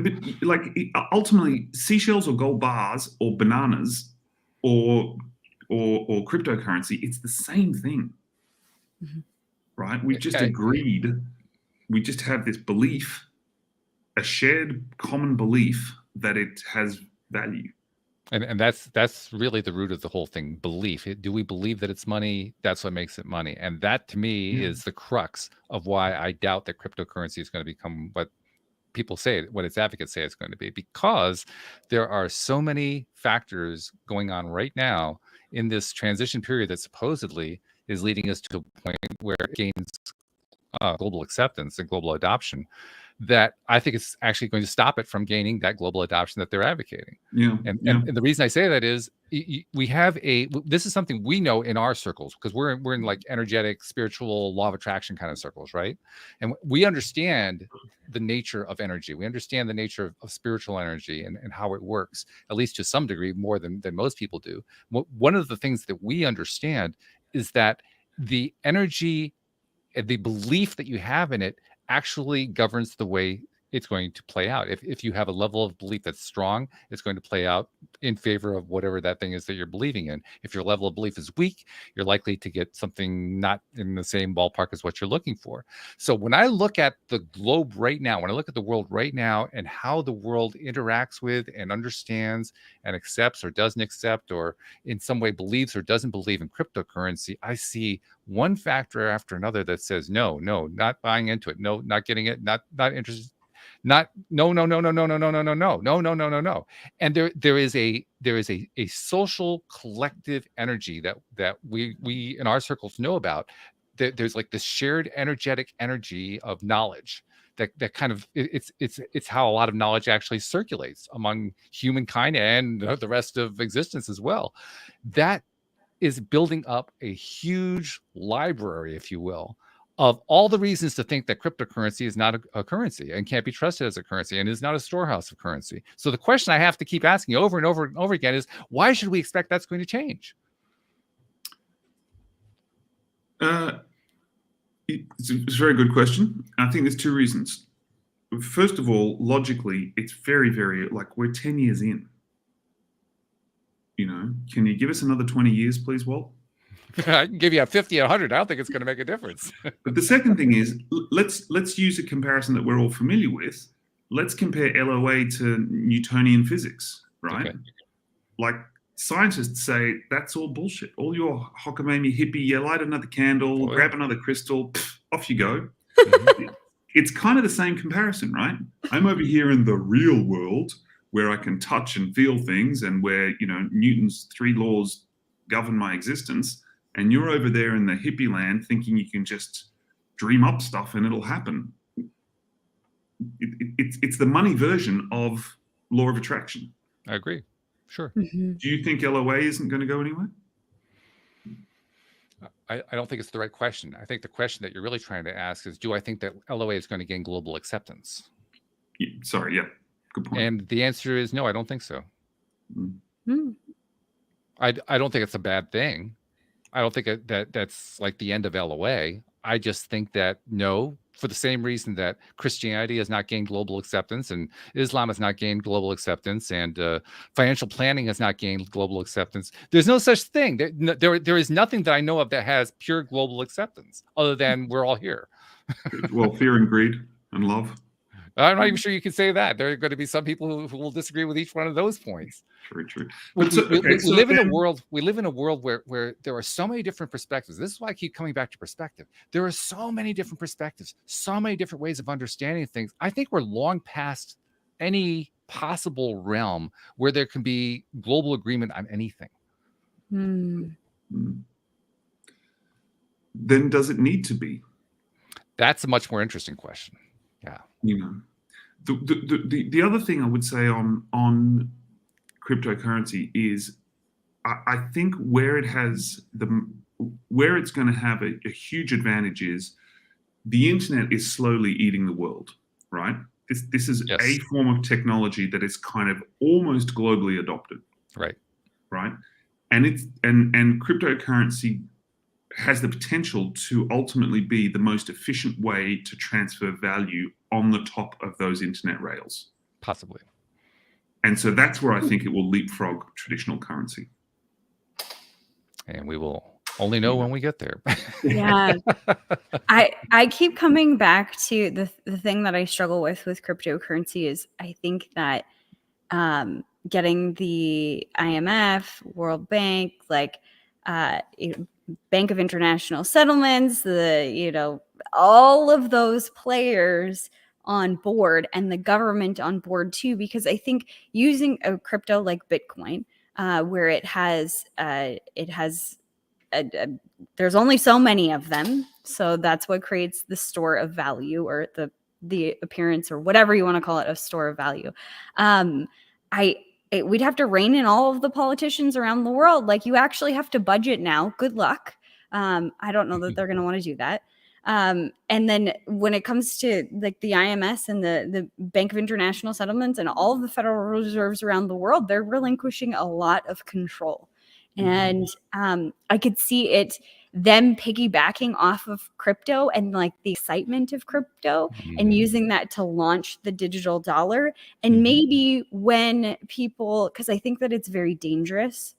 ultimately, seashells or gold bars or bananas or cryptocurrency, it's the same thing, right? We've just agreed. We just have this belief, a shared common belief that it has value. And that's really the root of the whole thing. Belief. Do we believe that it's money? That's what makes it money. And that to me is the crux of why I doubt that cryptocurrency is going to become what people say, what its advocates say it's going to be, because there are so many factors going on right now in this transition period that supposedly is leading us to a point where it gains global acceptance and global adoption, that I think it's actually going to stop it from gaining that global adoption that they're advocating. And the reason I say that is we have this is something we know in our circles, because we're in like energetic, spiritual, law of attraction kind of circles, right? And we understand the nature of energy. We understand the nature of spiritual energy and how it works, at least to some degree, more than most people do. One of the things that we understand is that the energy, the belief that you have in it actually governs the way it's going to play out. If you have a level of belief that's strong, it's going to play out in favor of whatever that thing is that you're believing in. If your level of belief is weak, you're likely to get something not in the same ballpark as what you're looking for. So when I look at the globe right now, when I look at the world right now and how the world interacts with and understands and accepts or doesn't accept, or in some way believes or doesn't believe in cryptocurrency, I see one factor after another that says, no, not buying into it. No, not getting it. Not interested. No. And there is a social collective energy that we in our circles know about. There's like this shared energetic energy of knowledge that kind of it's how a lot of knowledge actually circulates among humankind and the rest of existence as well. That is building up a huge library, if you will, of all the reasons to think that cryptocurrency is not a currency and can't be trusted as a currency and is not a storehouse of currency. So the question I have to keep asking over and over and over again is, why should we expect that's going to change? It's a very good question. I think there's two reasons. First of all, logically, it's very, very, like, we're 10 years in. You know, can you give us another 20 years, please, Walt? I can give you a 50, 100. I don't think it's going to make a difference. But the second thing is, let's use a comparison that we're all familiar with. Let's compare LOA to Newtonian physics, right? Okay. Like, scientists say that's all bullshit. All your hockamamie hippie, you light another candle, grab another crystal, off you go. It's kind of the same comparison, right? I'm over here in the real world where I can touch and feel things and where, you know, Newton's 3 laws govern my existence. And you're over there in the hippie land thinking you can just dream up stuff and it'll happen. It's the money version of law of attraction. I agree. Sure. Mm-hmm. Do you think LOA isn't going to go anywhere? I don't think it's the right question. I think the question that you're really trying to ask is, do I think that LOA is going to gain global acceptance? Yeah, sorry, yeah. Good point. And the answer is no, I don't think so. Mm. I don't think it's a bad thing. I don't think that's like the end of LOA. I just think that no, for the same reason that Christianity has not gained global acceptance and Islam has not gained global acceptance and financial planning has not gained global acceptance. There's no such thing. There is nothing that I know of that has pure global acceptance other than we're all here. Well, fear and greed and love. I'm not even sure you can say that. There are going to be some people who will disagree with each one of those points. Very true. We live in a world. We live in a world where there are so many different perspectives. This is why I keep coming back to perspective. There are so many different perspectives, so many different ways of understanding things. I think we're long past any possible realm where there can be global agreement on anything. Mm. Then does it need to be? That's a much more interesting question. Yeah. You know, the other thing I would say on cryptocurrency is I think where it's going to have a huge advantage is the internet is slowly eating the world, right? This is Yes. a form of technology that is kind of almost globally adopted. Right. Right. And and cryptocurrency has the potential to ultimately be the most efficient way to transfer value on the top of those internet rails. Possibly. And so that's where I think it will leapfrog traditional currency. And we will only know when we get there. Yeah. I keep coming back to the thing that I struggle with cryptocurrency is I think that getting the IMF, World Bank, like Bank of International Settlements, all of those players on board and the government on board too, because I think using a crypto like Bitcoin, where it has there's only so many of them, so that's what creates the store of value or the appearance or whatever you want to call it, a store of value. We'd have to rein in all of the politicians around the world. Like, you actually have to budget now. Good luck. I don't know that they're going to want to do that. And then when it comes to like the IMS and the Bank of International Settlements and all of the Federal Reserves around the world, they're relinquishing a lot of control. And I could see them piggybacking off of crypto and like the excitement of crypto and using that to launch the digital dollar. And maybe when people, because I think that it's very dangerous.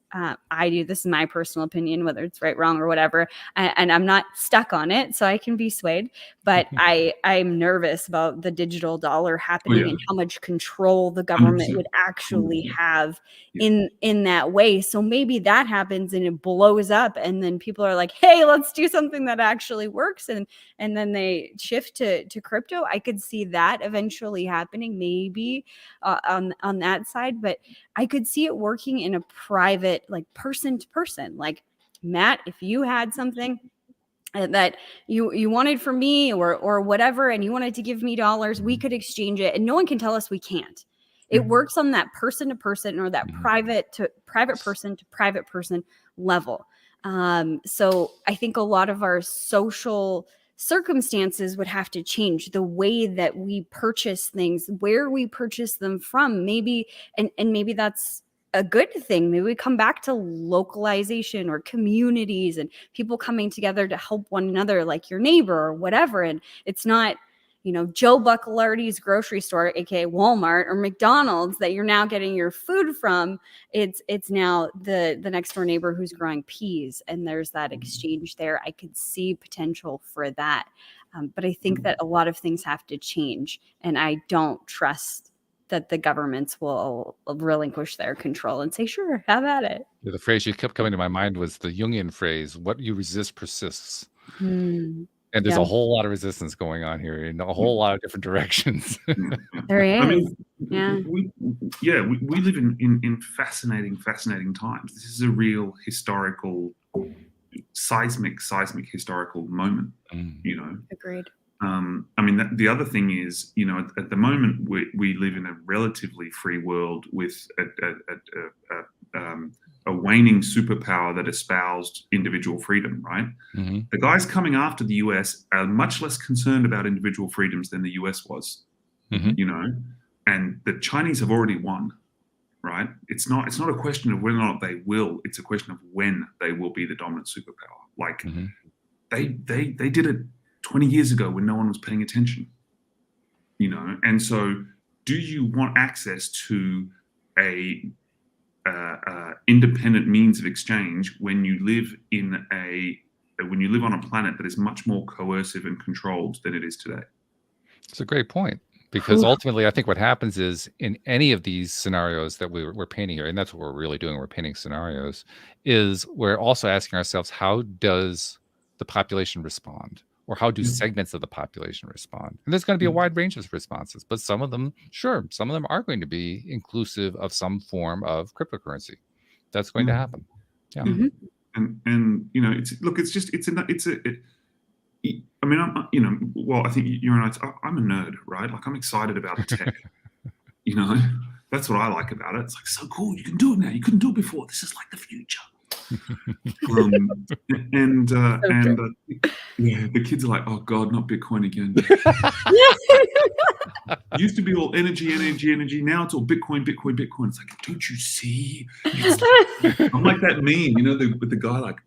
This is my personal opinion, whether it's right, wrong, or whatever. And I'm not stuck on it, so I can be swayed. But I'm nervous about the digital dollar happening and how much control the government 100%. would actually have in that way. So maybe that happens and it blows up, and then people are like, "Hey, let's do something that actually works," and then they shift to crypto. I could see that eventually happening, maybe on that side, but I could see it working in a private, like person to person. Like, Matt, if you had something that you wanted from me or whatever, and you wanted to give me dollars, we could exchange it, and no one can tell us we can't. It works on that person to person, or that private person to private person level. So I think a lot of our social circumstances would have to change, the way that we purchase things, where we purchase them from, maybe, and maybe that's a good thing. Maybe we come back to localization or communities and people coming together to help one another, like your neighbor or whatever. And it's not, Joe Buccalardi's grocery store, aka Walmart, or McDonald's that you're now getting your food from. It's now the next door neighbor who's growing peas, and there's that exchange there. I could see potential for that. But I think that a lot of things have to change, and I don't trust that the governments will relinquish their control and say, sure, have at it. Yeah, the phrase you kept coming to my mind was the Jungian phrase, what you resist persists. And there's a whole lot of resistance going on here in a whole lot of different directions. There is. I mean, we live in fascinating times. This is a real historical, seismic historical moment, Agreed. I mean, the other thing is, at the moment we live in a relatively free world with a waning superpower that espoused individual freedom, right? The guys coming after the US are much less concerned about individual freedoms than the US was, and the Chinese have already won, right? It's not a question of whether or not they will, it's a question of when they will be the dominant superpower. Like they did it 20 years ago when no one was paying attention, and so do you want access to a independent means of exchange when you live on a planet that is much more coercive and controlled than it is today? It's a great point, because ultimately I think what happens is, in any of these scenarios that we're painting here, and that's what we're really doing, we're painting scenarios, is we're also asking ourselves, how does the population respond? Or how do segments of the population respond? And there's going to be a wide range of responses, but some of them are going to be inclusive of some form of cryptocurrency. That's going to happen. Yeah. And I think you and I'm a nerd, right? Like, I'm excited about the tech. That's what I like about it. It's like, so cool. You can do it now. You couldn't do it before. This is like the future. The kids are like, oh God, not Bitcoin again. Used to be all energy. Now it's all Bitcoin. It's like, don't you see? I'm like that meme, with the guy like.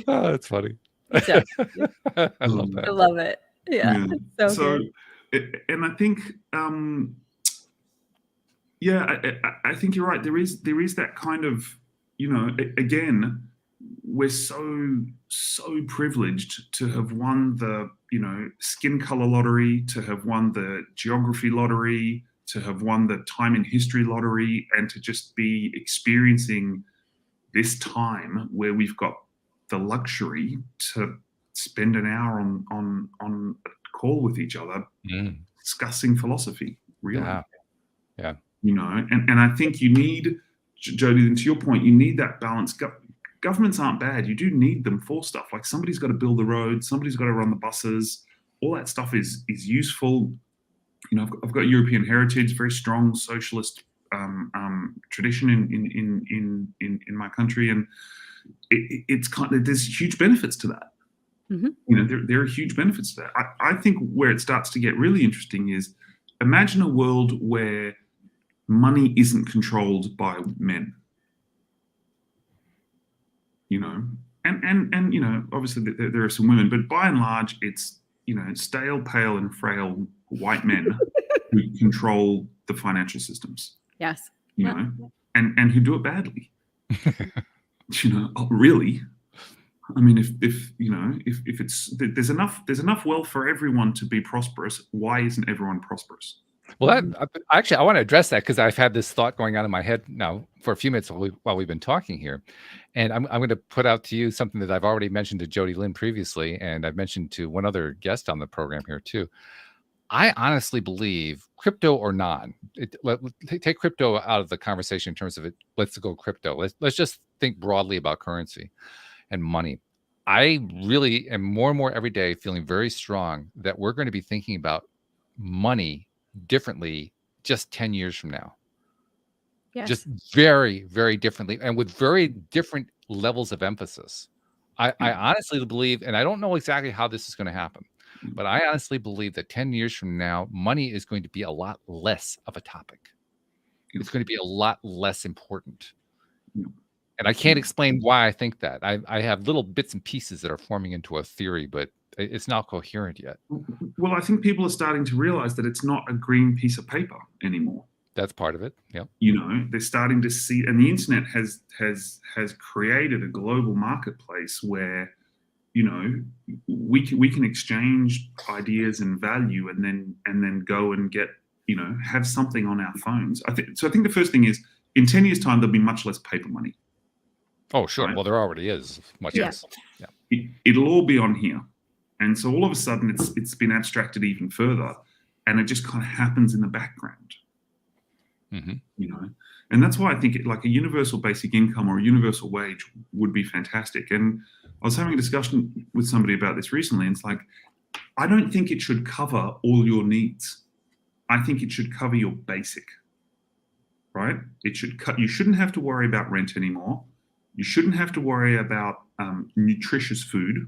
Oh, that's funny. I love that. I love it. Yeah. So good. And I think. I think you're right. There is that kind of, again, we're so privileged to have won the, skin color lottery, to have won the geography lottery, to have won the time in history lottery, and to just be experiencing this time where we've got the luxury to spend an hour on a call with each other discussing philosophy, really. Yeah. And I think you need, Jodie, and to your point, you need that balance. Governments aren't bad. You do need them for stuff. Like, somebody's got to build the roads, somebody's got to run the buses. All that stuff is useful. I've got European heritage, very strong socialist tradition in my country, and it's kind of, there's huge benefits to that. There are huge benefits to that. I think where it starts to get really interesting is, imagine a world where money isn't controlled by men, and obviously there are some women, but by and large it's, stale, pale and frail white men who control the financial systems. Yes. And who do it badly. Really. I mean, if it's, there's enough wealth for everyone to be prosperous, why isn't everyone prosperous? Well, actually, I want to address that, because I've had this thought going on in my head now for a few minutes while we've been talking here. And I'm going to put out to you something that I've already mentioned to Jodie Lynn previously, and I've mentioned to one other guest on the program here too. I honestly believe, crypto or non, take crypto out of the conversation in terms of it. Let's go crypto. Let's just think broadly about currency and money. I really am more and more every day feeling very strong that we're going to be thinking about money differently just 10 years from now. Yes. Just very, very differently and with very different levels of emphasis. I honestly believe, and I don't know exactly how this is going to happen, but I honestly believe that 10 years from now, money is going to be a lot less of a topic. It's going to be a lot less important. And I can't explain why I think that. I have little bits and pieces that are forming into a theory, but it's not coherent yet. Well, I think people are starting to realize that it's not a green piece of paper anymore. That's part of it. Yeah. They're starting to see, and the internet has created a global marketplace where, we can exchange ideas and value, and then go and get, have something on our phones. I think the first thing is, in 10 years' time, there'll be much less paper money. Oh, sure. Right? Well, there already is much less. Yeah. It'll all be on here, and so all of a sudden, it's been abstracted even further, and it just kind of happens in the background. Mm-hmm. And that's why I think like a universal basic income or a universal wage would be fantastic. And I was having a discussion with somebody about this recently, and it's like, I don't think it should cover all your needs. I think it should cover your basic, right? You shouldn't have to worry about rent anymore. You shouldn't have to worry about nutritious food,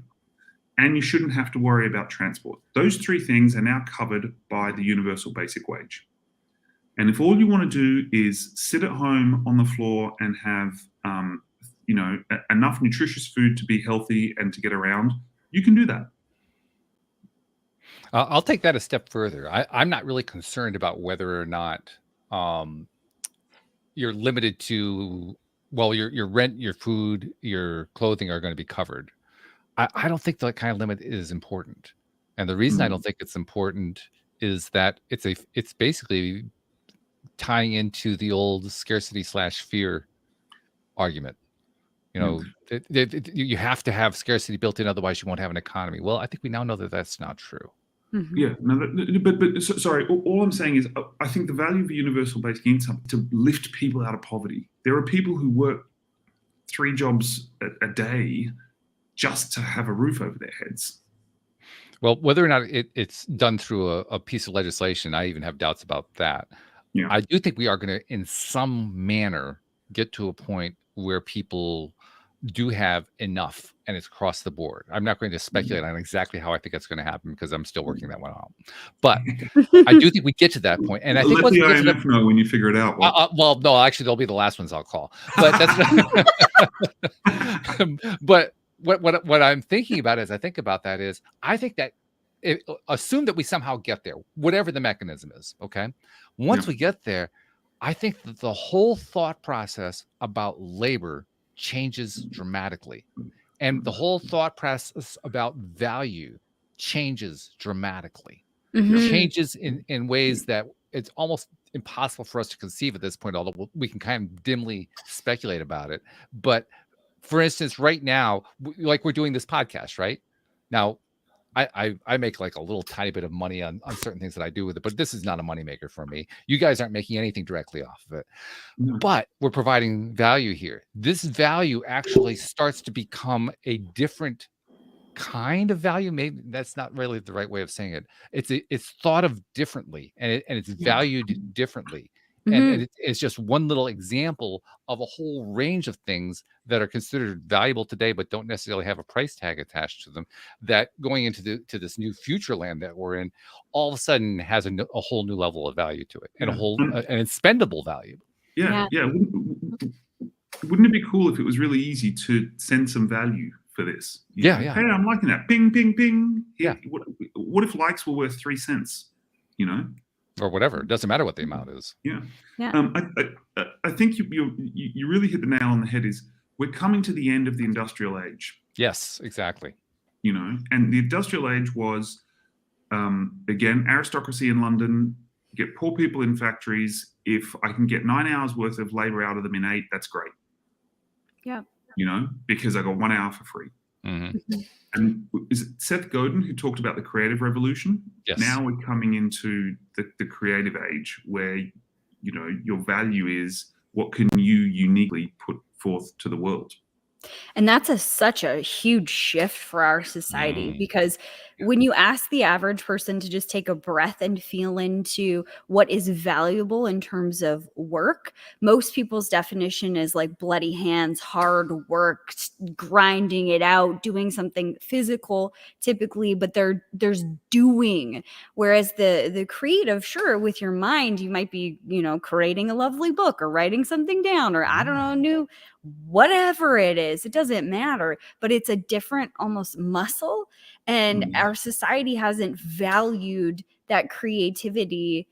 and you shouldn't have to worry about transport. Those three things are now covered by the universal basic wage. And if all you want to do is sit at home on the floor and have, enough nutritious food to be healthy and to get around, you can do that. I'll take that a step further. I'm not really concerned about whether or not you're limited to, well, your rent, your food, your clothing are going to be covered. I don't think that kind of limit is important. And the reason I don't think it's important is that it's basically tying into the old scarcity/fear argument. You have to have scarcity built in, otherwise you won't have an economy. Well, I think we now know that that's not true. Mm-hmm. Yeah, no, but sorry. All I'm saying is, I think the value of a universal basic income to lift people out of poverty. There are people who work 3 jobs a day just to have a roof over their heads. Well, whether or not it's done through a piece of legislation, I even have doubts about that. Yeah. I do think we are going to, in some manner, get to a point where people do have enough, and it's across the board. I'm not going to speculate on exactly how I think that's going to happen, because I'm still working that one out. But I do think we get to that point, and I think let the IMF know when you figure it out. Well, no, actually, they'll be the last ones I'll call. But that's but what I'm thinking about as I think about that is, I think that assume that we somehow get there, whatever the mechanism is. Okay, once we get there, I think that the whole thought process about labor changes dramatically, and the whole thought process about value changes dramatically. Mm-hmm. Changes in ways that it's almost impossible for us to conceive at this point, although we can kind of dimly speculate about it. But for instance, right now, like we're doing this podcast right now, I make like a little tiny bit of money on certain things that I do with it, but this is not a moneymaker for me. You guys aren't making anything directly off of it, but we're providing value here. This value actually starts to become a different kind of value. Maybe that's not really the right way of saying it. It's thought of differently, and it's valued differently. And it's just one little example of a whole range of things that are considered valuable today, but don't necessarily have a price tag attached to them, that going into this new future land that we're in, all of a sudden has a whole new level of value to it, and a whole an expendable value. Yeah. Wouldn't it be cool if it was really easy to send some value for this? Yeah. Hey, I'm liking that. Ping, ping, ping. Yeah. What if likes were worth 3 cents? Or whatever. It doesn't matter what the amount is. Yeah. I think you really hit the nail on the head. Is we're coming to the end of the industrial age. Yes, exactly. And the industrial age was, again, aristocracy in London, get poor people in factories. If I can get 9 hours worth of labor out of them in 8, that's great. Yeah. Because I got 1 hour for free. Mhm. And is it Seth Godin who talked about the creative revolution? Yes. Now we're coming into the creative age where, your value is what can you uniquely put forth to the world. And that's such a huge shift for our society, Mm. because when you ask the average person to just take a breath and feel into what is valuable in terms of work, most people's definition is like bloody hands, hard work, grinding it out, doing something physical typically, but there's doing. Whereas the creative, sure, with your mind, you might be, creating a lovely book or writing something down, or I don't know, new whatever it is, it doesn't matter, but it's a different almost muscle. And our society hasn't valued that creativity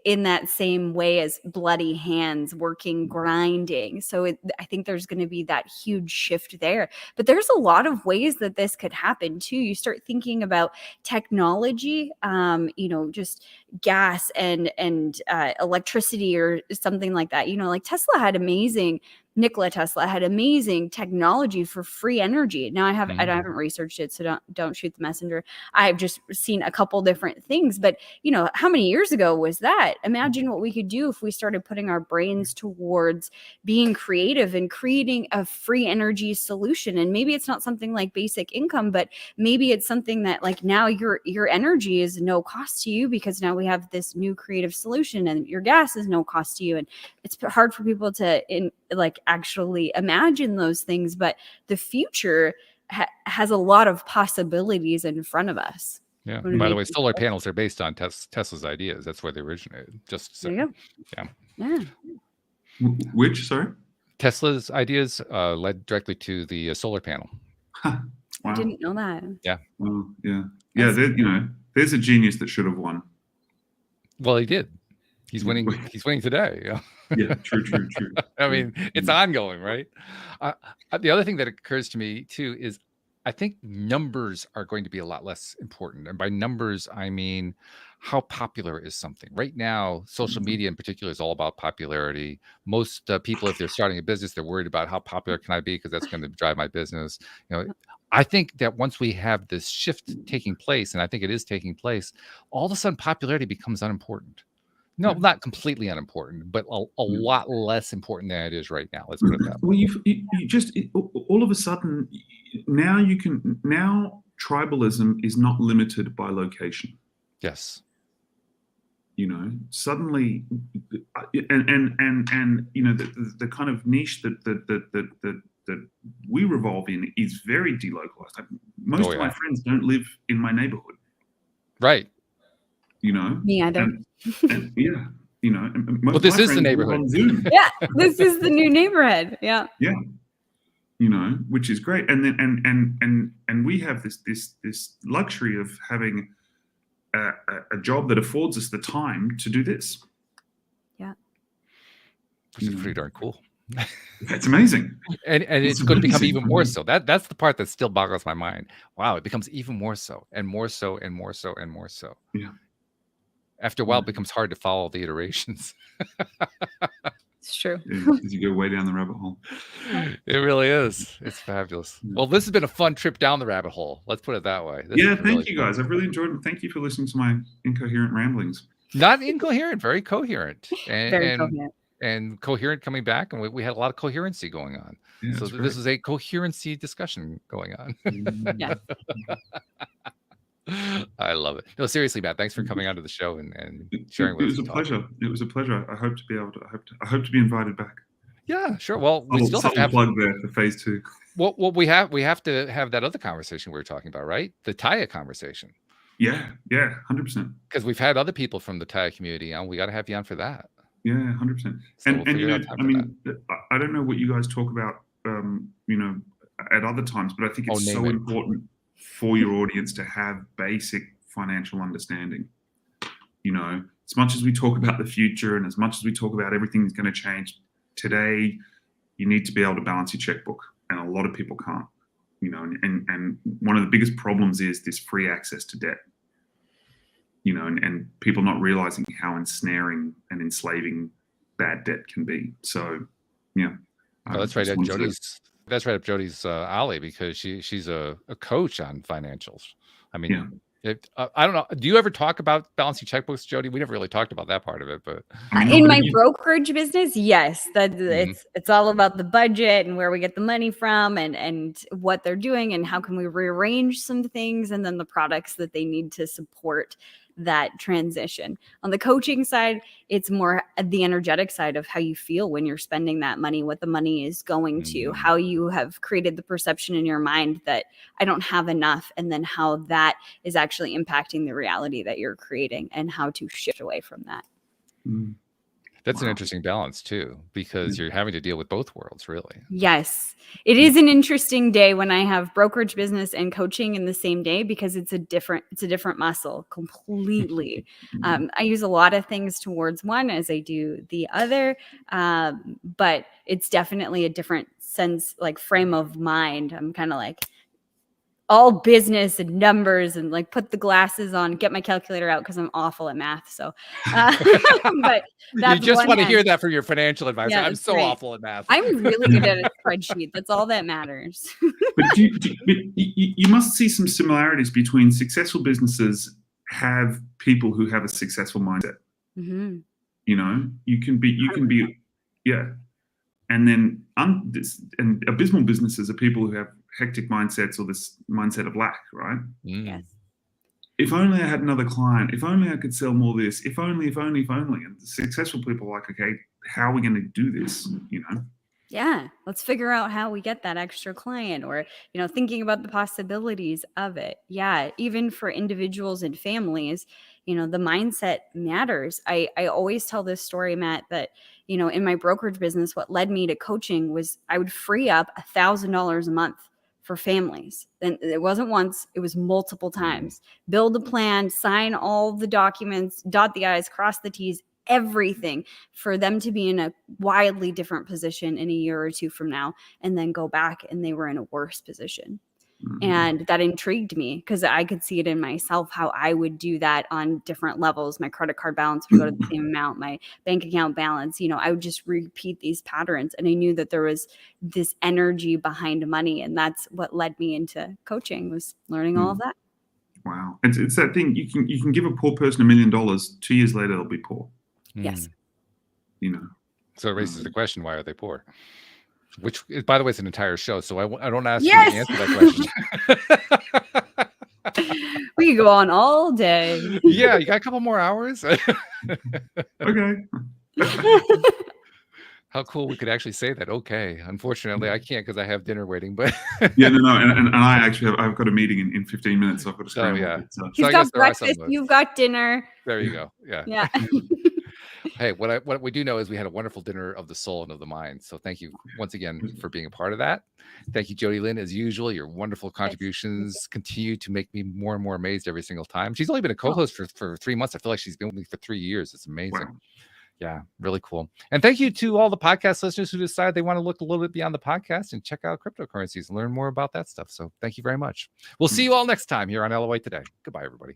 in that same way as bloody hands, working, grinding. So I think there's going to be that huge shift there. But there's a lot of ways that this could happen too. You start thinking about technology, just gas and electricity or something like that. Like Nikola Tesla had amazing technology for free energy. Now I haven't researched it, so don't shoot the messenger. I've just seen a couple different things, but how many years ago was that? Imagine what we could do if we started putting our brains towards being creative and creating a free energy solution. And maybe it's not something like basic income, but maybe it's something that like now your energy is no cost to you, because now we have this new creative solution, and your gas is no cost to you. And it's hard for people to actually imagine those things, but the future has a lot of possibilities in front of us. Yeah. And by the way, solar panels are based on Tesla's ideas. That's where they originated. Just so. There you go. Yeah. Which, sorry? Tesla's ideas led directly to the solar panel. Wow. I didn't know that. Yeah. Well, yeah. There's a genius that should have won. Well, he did. He's winning. He's winning today. Yeah, true. I mean, it's ongoing, right? The other thing that occurs to me too is I think numbers are going to be a lot less important. And by numbers, I mean how popular is something. Right now, social media in particular is all about popularity. Most people, if they're starting a business, they're worried about how popular can I be, because that's going to drive my business. I think that once we have this shift taking place, and I think it is taking place, all of a sudden popularity becomes unimportant. No, not completely unimportant, but a lot less important than it is right now. Let's put it that way. Well, you just all of a sudden now tribalism is not limited by location. Yes. Suddenly, and the kind of niche that we revolve in is very delocalized. Most of my friends don't live in my neighborhood. Right. Me either. Well, this is the neighborhood. Yeah, this is the new neighborhood. Yeah. Yeah. Which is great. And then and we have this luxury of having a job that affords us the time to do this. Yeah. Which is pretty darn cool. That's amazing. And it's going to become even more so. That's the part that still boggles my mind. Wow, it becomes even more so and more so and more so and more so. Yeah. After a while, it becomes hard to follow the iterations. It's true. As you go way down the rabbit hole. It really is. It's fabulous. Well, this has been a fun trip down the rabbit hole. Let's put it that way. Thank you guys. I've really enjoyed it. Thank you for listening to my incoherent ramblings. Not incoherent, very coherent. Very coherent. And coherent coming back, and we had a lot of coherency going on. Yeah, so this is a coherency discussion going on. Yeah. I love it. No, seriously, Matt, thanks for coming onto the show and sharing with us. It was a pleasure. It was a pleasure. I hope to be able to. I hope to be invited back. Yeah, sure. Well, we still have to have plug there for phase 2. Well, we have to have that other conversation we were talking about, right? The Taya conversation. Yeah, 100%. Because we've had other people from the Taya community on. We got to have you on for that. Yeah, 100%. So I don't know what you guys talk about, at other times, but I think it's so important for your audience to have basic financial understanding. As much as we talk about the future and as much as we talk about everything that's going to change today, you need to be able to balance your checkbook, and a lot of people can't. And one of the biggest problems is this free access to debt. And people not realizing how ensnaring and enslaving bad debt can be. So, yeah. Oh, that's right. That's right up Jodie's alley, because she's a coach on financials. I mean, I don't know. Do you ever talk about balancing checkbooks, Jodie? We never really talked about that part of it, but I mean, In not my really. brokerage business, yes, that Mhm. it's all about the budget and where we get the money from, and what they're doing and how can we rearrange some things, and then the products that they need to support that transition. On the coaching side, it's more the energetic side of how you feel when you're spending that money, what the money is going to, Mhm. how you have created the perception in your mind that I don't have enough, and then how that is actually impacting the reality that you're creating and how to shift away from that. Mm. That's an Wow. interesting balance too, because you're having to deal with both worlds, really. Yes. It is an interesting day when I have brokerage business and coaching in the same day, because it's a different muscle completely. I use a lot of things towards one as I do the other. But it's definitely a different sense, like frame of mind. I'm kind of like all business and numbers, and like put the glasses on, get my calculator out because I'm awful at math. So, but You that's just one want to hand. hear that from your financial advisor. Yeah, I'm that's so right. awful at math. I'm really good at a spreadsheet. That's all that matters. But you must see some similarities between successful businesses have people who have a successful mindset. Mhm. You know, you can be, yeah. And then and abysmal businesses are people who have hectic mindsets or this mindset of lack, right? Mm. Yes. If only I had another client, if only I could sell more of this, if only. And the successful people are like, okay, how are we going to do this? You know? Yeah. Let's figure out how we get that extra client, or, thinking about the possibilities of it. Yeah. Even for individuals and families, the mindset matters. I always tell this story, Matt, that, in my brokerage business, what led me to coaching was I would free up $1,000 a month for families. And it wasn't once, it was multiple times. Build a plan, sign all the documents, dot the I's, cross the T's, everything for them to be in a wildly different position in a year or two from now, and then go back and they were in a worse position. And that intrigued me because I could see it in myself, how I would do that on different levels. My credit card balance would go to the same amount, my bank account balance, I would just repeat these patterns. And I knew that there was this energy behind money. And that's what led me into coaching, was learning all of that. Wow. It's that thing, you can give a poor person $1 million, 2 years later they'll be poor. Yes. You know. So it raises the question, why are they poor? Which, by the way, is an entire show, so I don't ask Yes! you to answer that question. We could go on all day. Yeah, you got a couple more hours? Okay. How cool we could actually say that. Okay. Unfortunately, I can't because I have dinner waiting, but Yeah, no. And I actually I've got a meeting in 15 minutes, so I've got to scramble. yeah. So He's I got guess there are some breakfast, of those. you've got dinner. There you go. Yeah. Yeah. Hey, what we do know is we had a wonderful dinner of the soul and of the mind. So thank you once again for being a part of that. Thank you, Jodie Lynn, as usual. Your wonderful contributions continue to make me more and more amazed every single time. She's only been a co-host for 3 months. I feel like she's been with me for 3 years. It's amazing. Wow. Yeah, really cool. And thank you to all the podcast listeners who decide they want to look a little bit beyond the podcast and check out cryptocurrencies and learn more about that stuff. So thank you very much. We'll see you all next time here on LOA Today. Goodbye, everybody.